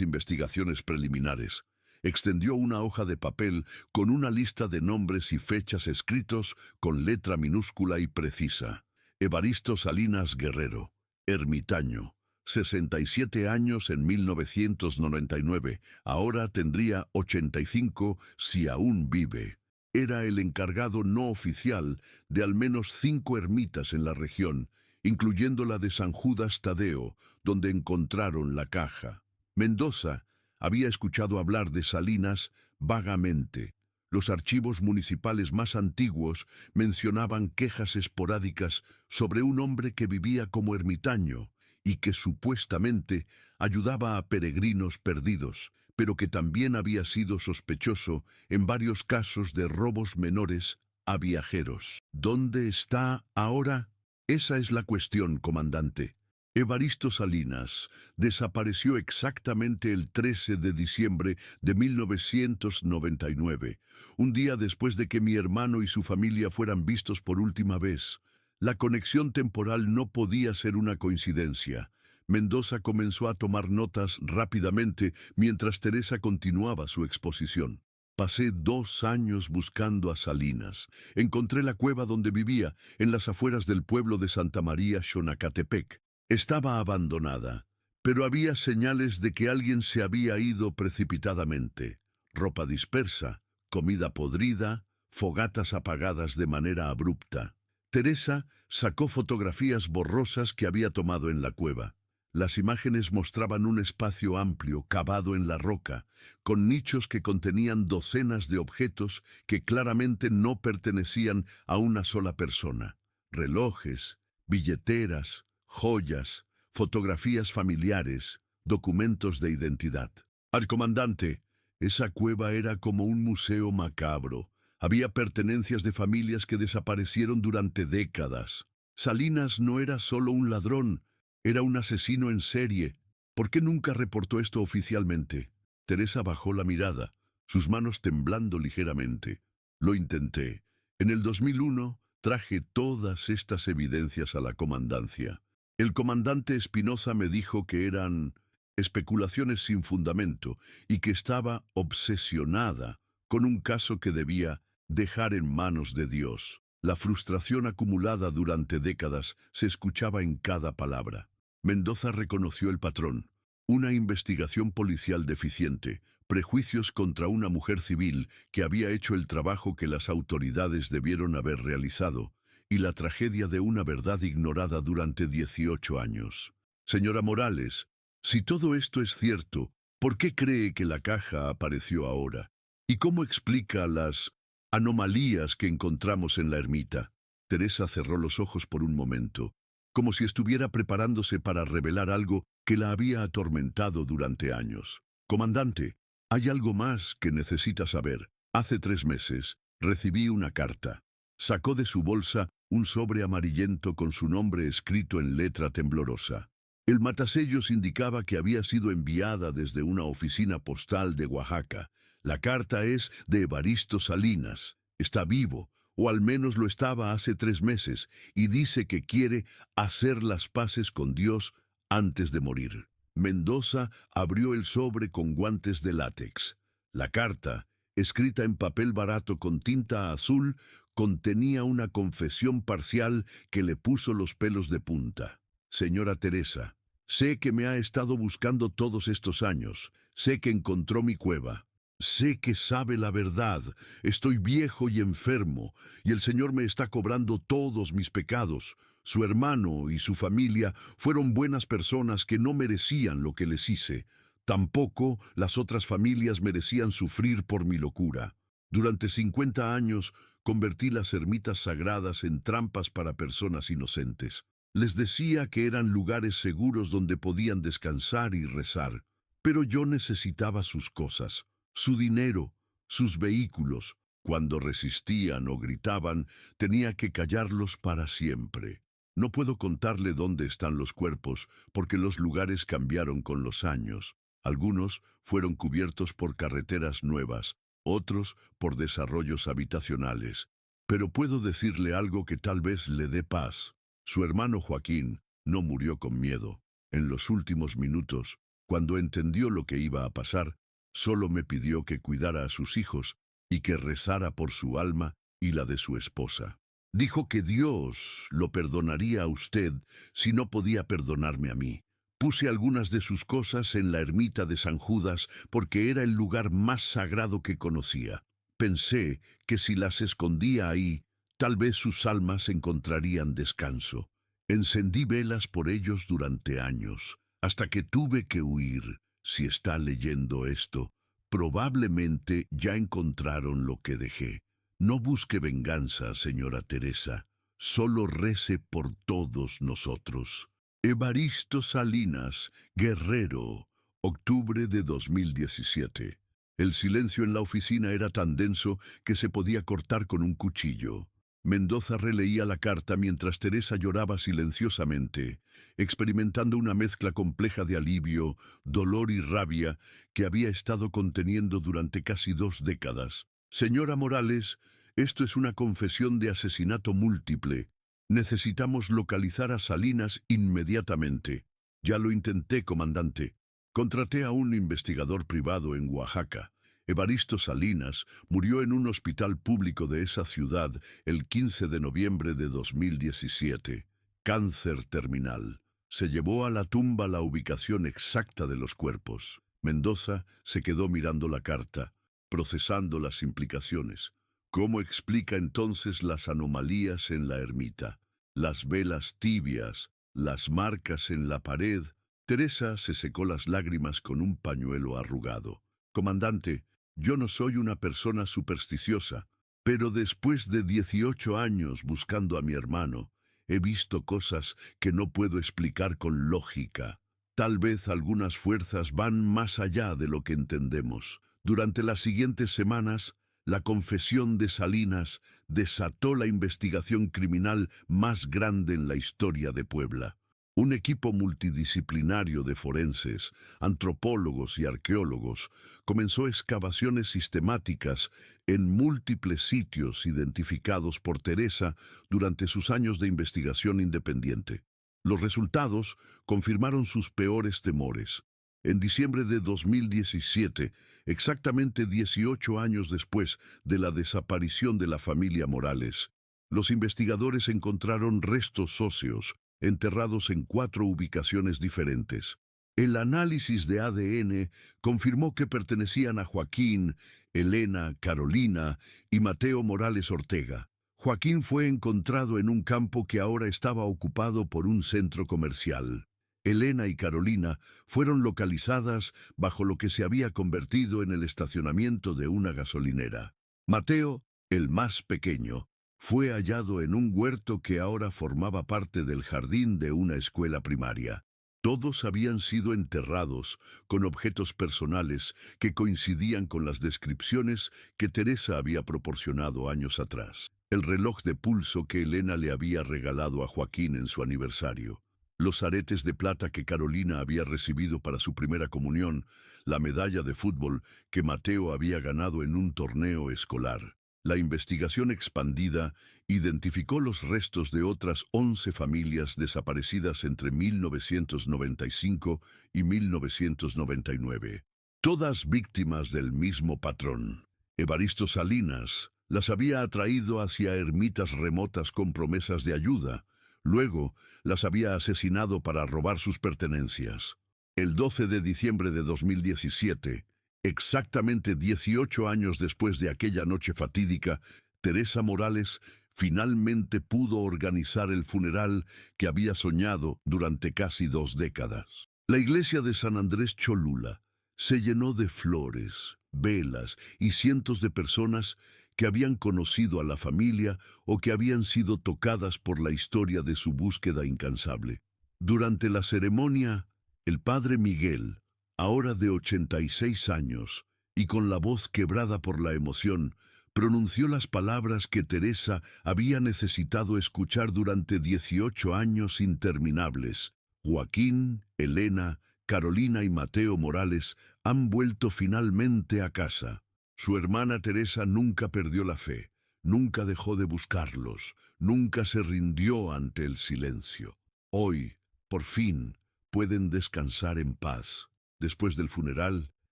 investigaciones preliminares. Extendió una hoja de papel con una lista de nombres y fechas escritos con letra minúscula y precisa. Evaristo Salinas Guerrero, ermitaño, 67 años en 1999, ahora tendría 85 si aún vive. Era el encargado no oficial de al menos 5 ermitas en la región, incluyendo la de San Judas Tadeo, donde encontraron la caja. Mendoza había escuchado hablar de Salinas vagamente. Los archivos municipales más antiguos mencionaban quejas esporádicas sobre un hombre que vivía como ermitaño y que supuestamente ayudaba a peregrinos perdidos, pero que también había sido sospechoso en varios casos de robos menores a viajeros. ¿Dónde está ahora? Esa es la cuestión, comandante. Evaristo Salinas desapareció exactamente el 13 de diciembre de 1999, un día después de que mi hermano y su familia fueran vistos por última vez. La conexión temporal no podía ser una coincidencia. Mendoza comenzó a tomar notas rápidamente mientras Teresa continuaba su exposición. Pasé 2 años buscando a Salinas. Encontré la cueva donde vivía, en las afueras del pueblo de Santa María, Xonacatepec. Estaba abandonada, pero había señales de que alguien se había ido precipitadamente. Ropa dispersa, comida podrida, fogatas apagadas de manera abrupta. Teresa sacó fotografías borrosas que había tomado en la cueva. Las imágenes mostraban un espacio amplio, cavado en la roca, con nichos que contenían docenas de objetos que claramente no pertenecían a una sola persona. Relojes, billeteras, joyas, fotografías familiares, documentos de identidad. Al comandante, esa cueva era como un museo macabro. Había pertenencias de familias que desaparecieron durante décadas. Salinas no era solo un ladrón, era un asesino en serie. ¿Por qué nunca reportó esto oficialmente? Teresa bajó la mirada, sus manos temblando ligeramente. Lo intenté. En el 2001 traje todas estas evidencias a la comandancia. El comandante Espinosa me dijo que eran especulaciones sin fundamento y que estaba obsesionada con un caso que debía dejar en manos de Dios. La frustración acumulada durante décadas se escuchaba en cada palabra. Mendoza reconoció el patrón. Una investigación policial deficiente, prejuicios contra una mujer civil que había hecho el trabajo que las autoridades debieron haber realizado, y la tragedia de una verdad ignorada durante 18 años. Señora Morales, si todo esto es cierto, ¿por qué cree que la caja apareció ahora? ¿Y cómo explica las anomalías que encontramos en la ermita? Teresa cerró los ojos por un momento, como si estuviera preparándose para revelar algo que la había atormentado durante años. Comandante, hay algo más que necesita saber. Hace 3 meses recibí una carta. Sacó de su bolsa un sobre amarillento con su nombre escrito en letra temblorosa. El matasellos indicaba que había sido enviada desde una oficina postal de Oaxaca. La carta es de Evaristo Salinas. Está vivo, o al menos lo estaba hace 3 meses, y dice que quiere hacer las paces con Dios antes de morir. Mendoza abrió el sobre con guantes de látex. La carta, escrita en papel barato con tinta azul, contenía una confesión parcial que le puso los pelos de punta. Señora Teresa, Sé que me ha estado buscando todos estos años. Sé que encontró mi cueva. Sé que sabe la verdad. Estoy viejo y enfermo, y el Señor me está cobrando todos mis pecados. Su hermano y su familia fueron buenas personas que no merecían lo que les hice. Tampoco las otras familias merecían sufrir por mi locura. Durante 50 años convertí las ermitas sagradas en trampas para personas inocentes. Les decía que eran lugares seguros donde podían descansar y rezar, pero yo necesitaba sus cosas, su dinero, sus vehículos. Cuando resistían o gritaban, tenía que callarlos para siempre. No puedo contarle dónde están los cuerpos, porque los lugares cambiaron con los años. Algunos fueron cubiertos por carreteras nuevas, otros por desarrollos habitacionales. Pero puedo decirle algo que tal vez le dé paz. Su hermano Joaquín no murió con miedo. En los últimos minutos, cuando entendió lo que iba a pasar, solo me pidió que cuidara a sus hijos y que rezara por su alma y la de su esposa. Dijo que Dios lo perdonaría a usted si no podía perdonarme a mí. Puse algunas de sus cosas en la ermita de San Judas porque era el lugar más sagrado que conocía. Pensé que si las escondía ahí, tal vez sus almas encontrarían descanso. Encendí velas por ellos durante años, hasta que tuve que huir. Si está leyendo esto, probablemente ya encontraron lo que dejé. No busque venganza, señora Teresa. Solo rece por todos nosotros. Evaristo Salinas, Guerrero, octubre de 2017. El silencio en la oficina era tan denso que se podía cortar con un cuchillo. Mendoza releía la carta mientras Teresa lloraba silenciosamente, experimentando una mezcla compleja de alivio, dolor y rabia que había estado conteniendo durante casi 2 décadas. Señora Morales, esto es una confesión de asesinato múltiple. Necesitamos localizar a Salinas inmediatamente. Ya lo intenté, comandante. Contraté a un investigador privado en Oaxaca. Evaristo Salinas murió en un hospital público de esa ciudad el 15 de noviembre de 2017. Cáncer terminal. Se llevó a la tumba la ubicación exacta de los cuerpos. Mendoza se quedó mirando la carta, procesando las implicaciones. ¿Cómo explica entonces las anomalías en la ermita? Las velas tibias, las marcas en la pared. Teresa se secó las lágrimas con un pañuelo arrugado. Comandante, yo no soy una persona supersticiosa, pero después de 18 años buscando a mi hermano, he visto cosas que no puedo explicar con lógica. Tal vez algunas fuerzas van más allá de lo que entendemos. Durante las siguientes semanas, la confesión de Salinas desató la investigación criminal más grande en la historia de Puebla. Un equipo multidisciplinario de forenses, antropólogos y arqueólogos comenzó excavaciones sistemáticas en múltiples sitios identificados por Teresa durante sus años de investigación independiente. Los resultados confirmaron sus peores temores. En diciembre de 2017, exactamente 18 años después de la desaparición de la familia Morales, los investigadores encontraron restos óseos enterrados en 4 ubicaciones diferentes. El análisis de ADN confirmó que pertenecían a Joaquín, Elena, Carolina y Mateo Morales Ortega. Joaquín fue encontrado en un campo que ahora estaba ocupado por un centro comercial. Elena y Carolina fueron localizadas bajo lo que se había convertido en el estacionamiento de una gasolinera. Mateo, el más pequeño, fue hallado en un huerto que ahora formaba parte del jardín de una escuela primaria. Todos habían sido enterrados con objetos personales que coincidían con las descripciones que Teresa había proporcionado años atrás. El reloj de pulso que Elena le había regalado a Joaquín en su aniversario, los aretes de plata que Carolina había recibido para su primera comunión, la medalla de fútbol que Mateo había ganado en un torneo escolar. La investigación expandida identificó los restos de otras 11 familias desaparecidas entre 1995 y 1999, todas víctimas del mismo patrón. Evaristo Salinas las había atraído hacia ermitas remotas con promesas de ayuda. Luego, las había asesinado para robar sus pertenencias. El 12 de diciembre de 2017, exactamente 18 años después de aquella noche fatídica, Teresa Morales finalmente pudo organizar el funeral que había soñado durante casi 2 décadas. La iglesia de San Andrés Cholula se llenó de flores, velas y cientos de personas que habían conocido a la familia o que habían sido tocadas por la historia de su búsqueda incansable. Durante la ceremonia, el padre Miguel, ahora de 86 años, y con la voz quebrada por la emoción, pronunció las palabras que Teresa había necesitado escuchar durante 18 años interminables. Joaquín, Elena, Carolina y Mateo Morales han vuelto finalmente a casa. Su hermana Teresa nunca perdió la fe, nunca dejó de buscarlos, nunca se rindió ante el silencio. Hoy, por fin, pueden descansar en paz. Después del funeral,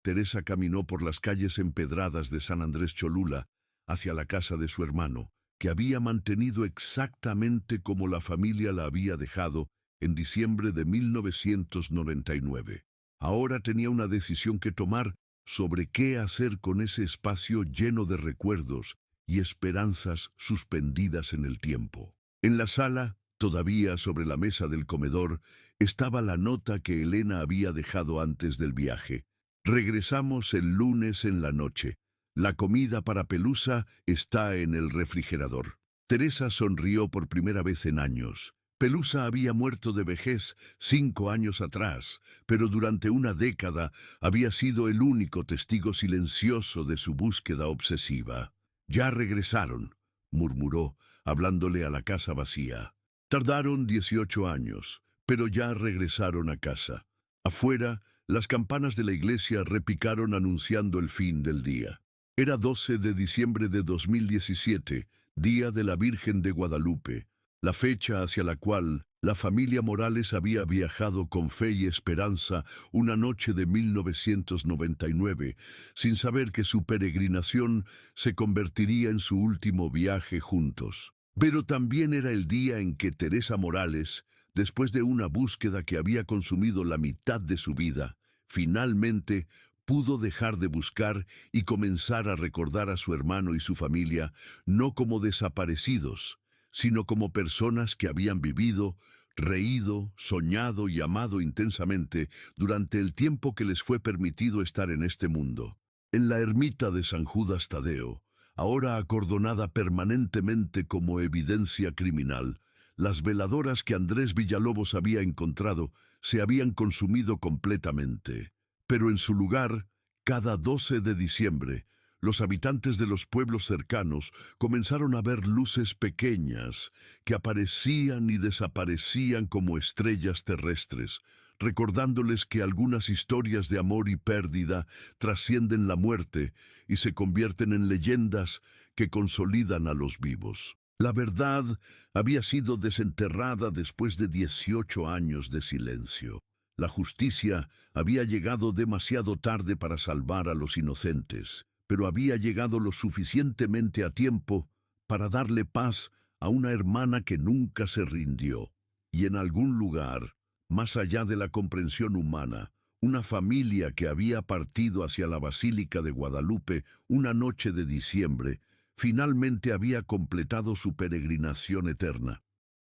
Teresa caminó por las calles empedradas de San Andrés Cholula hacia la casa de su hermano, que había mantenido exactamente como la familia la había dejado en diciembre de 1999. Ahora tenía una decisión que tomar sobre qué hacer con ese espacio lleno de recuerdos y esperanzas suspendidas en el tiempo. En la sala, todavía sobre la mesa del comedor, estaba la nota que Elena había dejado antes del viaje. Regresamos el lunes en la noche. La comida para Pelusa está en el refrigerador. Teresa sonrió por primera vez en años. Pelusa había muerto de vejez 5 años atrás, pero durante una década había sido el único testigo silencioso de su búsqueda obsesiva. «Ya regresaron», murmuró, hablándole a la casa vacía. Tardaron 18 años, pero ya regresaron a casa. Afuera, las campanas de la iglesia repicaron anunciando el fin del día. Era 12 de diciembre de 2017, Día de la Virgen de Guadalupe, la fecha hacia la cual la familia Morales había viajado con fe y esperanza una noche de 1999, sin saber que su peregrinación se convertiría en su último viaje juntos. Pero también era el día en que Teresa Morales, después de una búsqueda que había consumido la mitad de su vida, finalmente pudo dejar de buscar y comenzar a recordar a su hermano y su familia no como desaparecidos, sino como personas que habían vivido, reído, soñado y amado intensamente durante el tiempo que les fue permitido estar en este mundo. En la ermita de San Judas Tadeo, ahora acordonada permanentemente como evidencia criminal, las veladoras que Andrés Villalobos había encontrado se habían consumido completamente. Pero en su lugar, cada 12 de diciembre, los habitantes de los pueblos cercanos comenzaron a ver luces pequeñas que aparecían y desaparecían como estrellas terrestres, recordándoles que algunas historias de amor y pérdida trascienden la muerte y se convierten en leyendas que consolidan a los vivos. La verdad había sido desenterrada después de 18 años de silencio. La justicia había llegado demasiado tarde para salvar a los inocentes, pero había llegado lo suficientemente a tiempo para darle paz a una hermana que nunca se rindió. Y en algún lugar, más allá de la comprensión humana, una familia que había partido hacia la Basílica de Guadalupe una noche de diciembre, finalmente había completado su peregrinación eterna.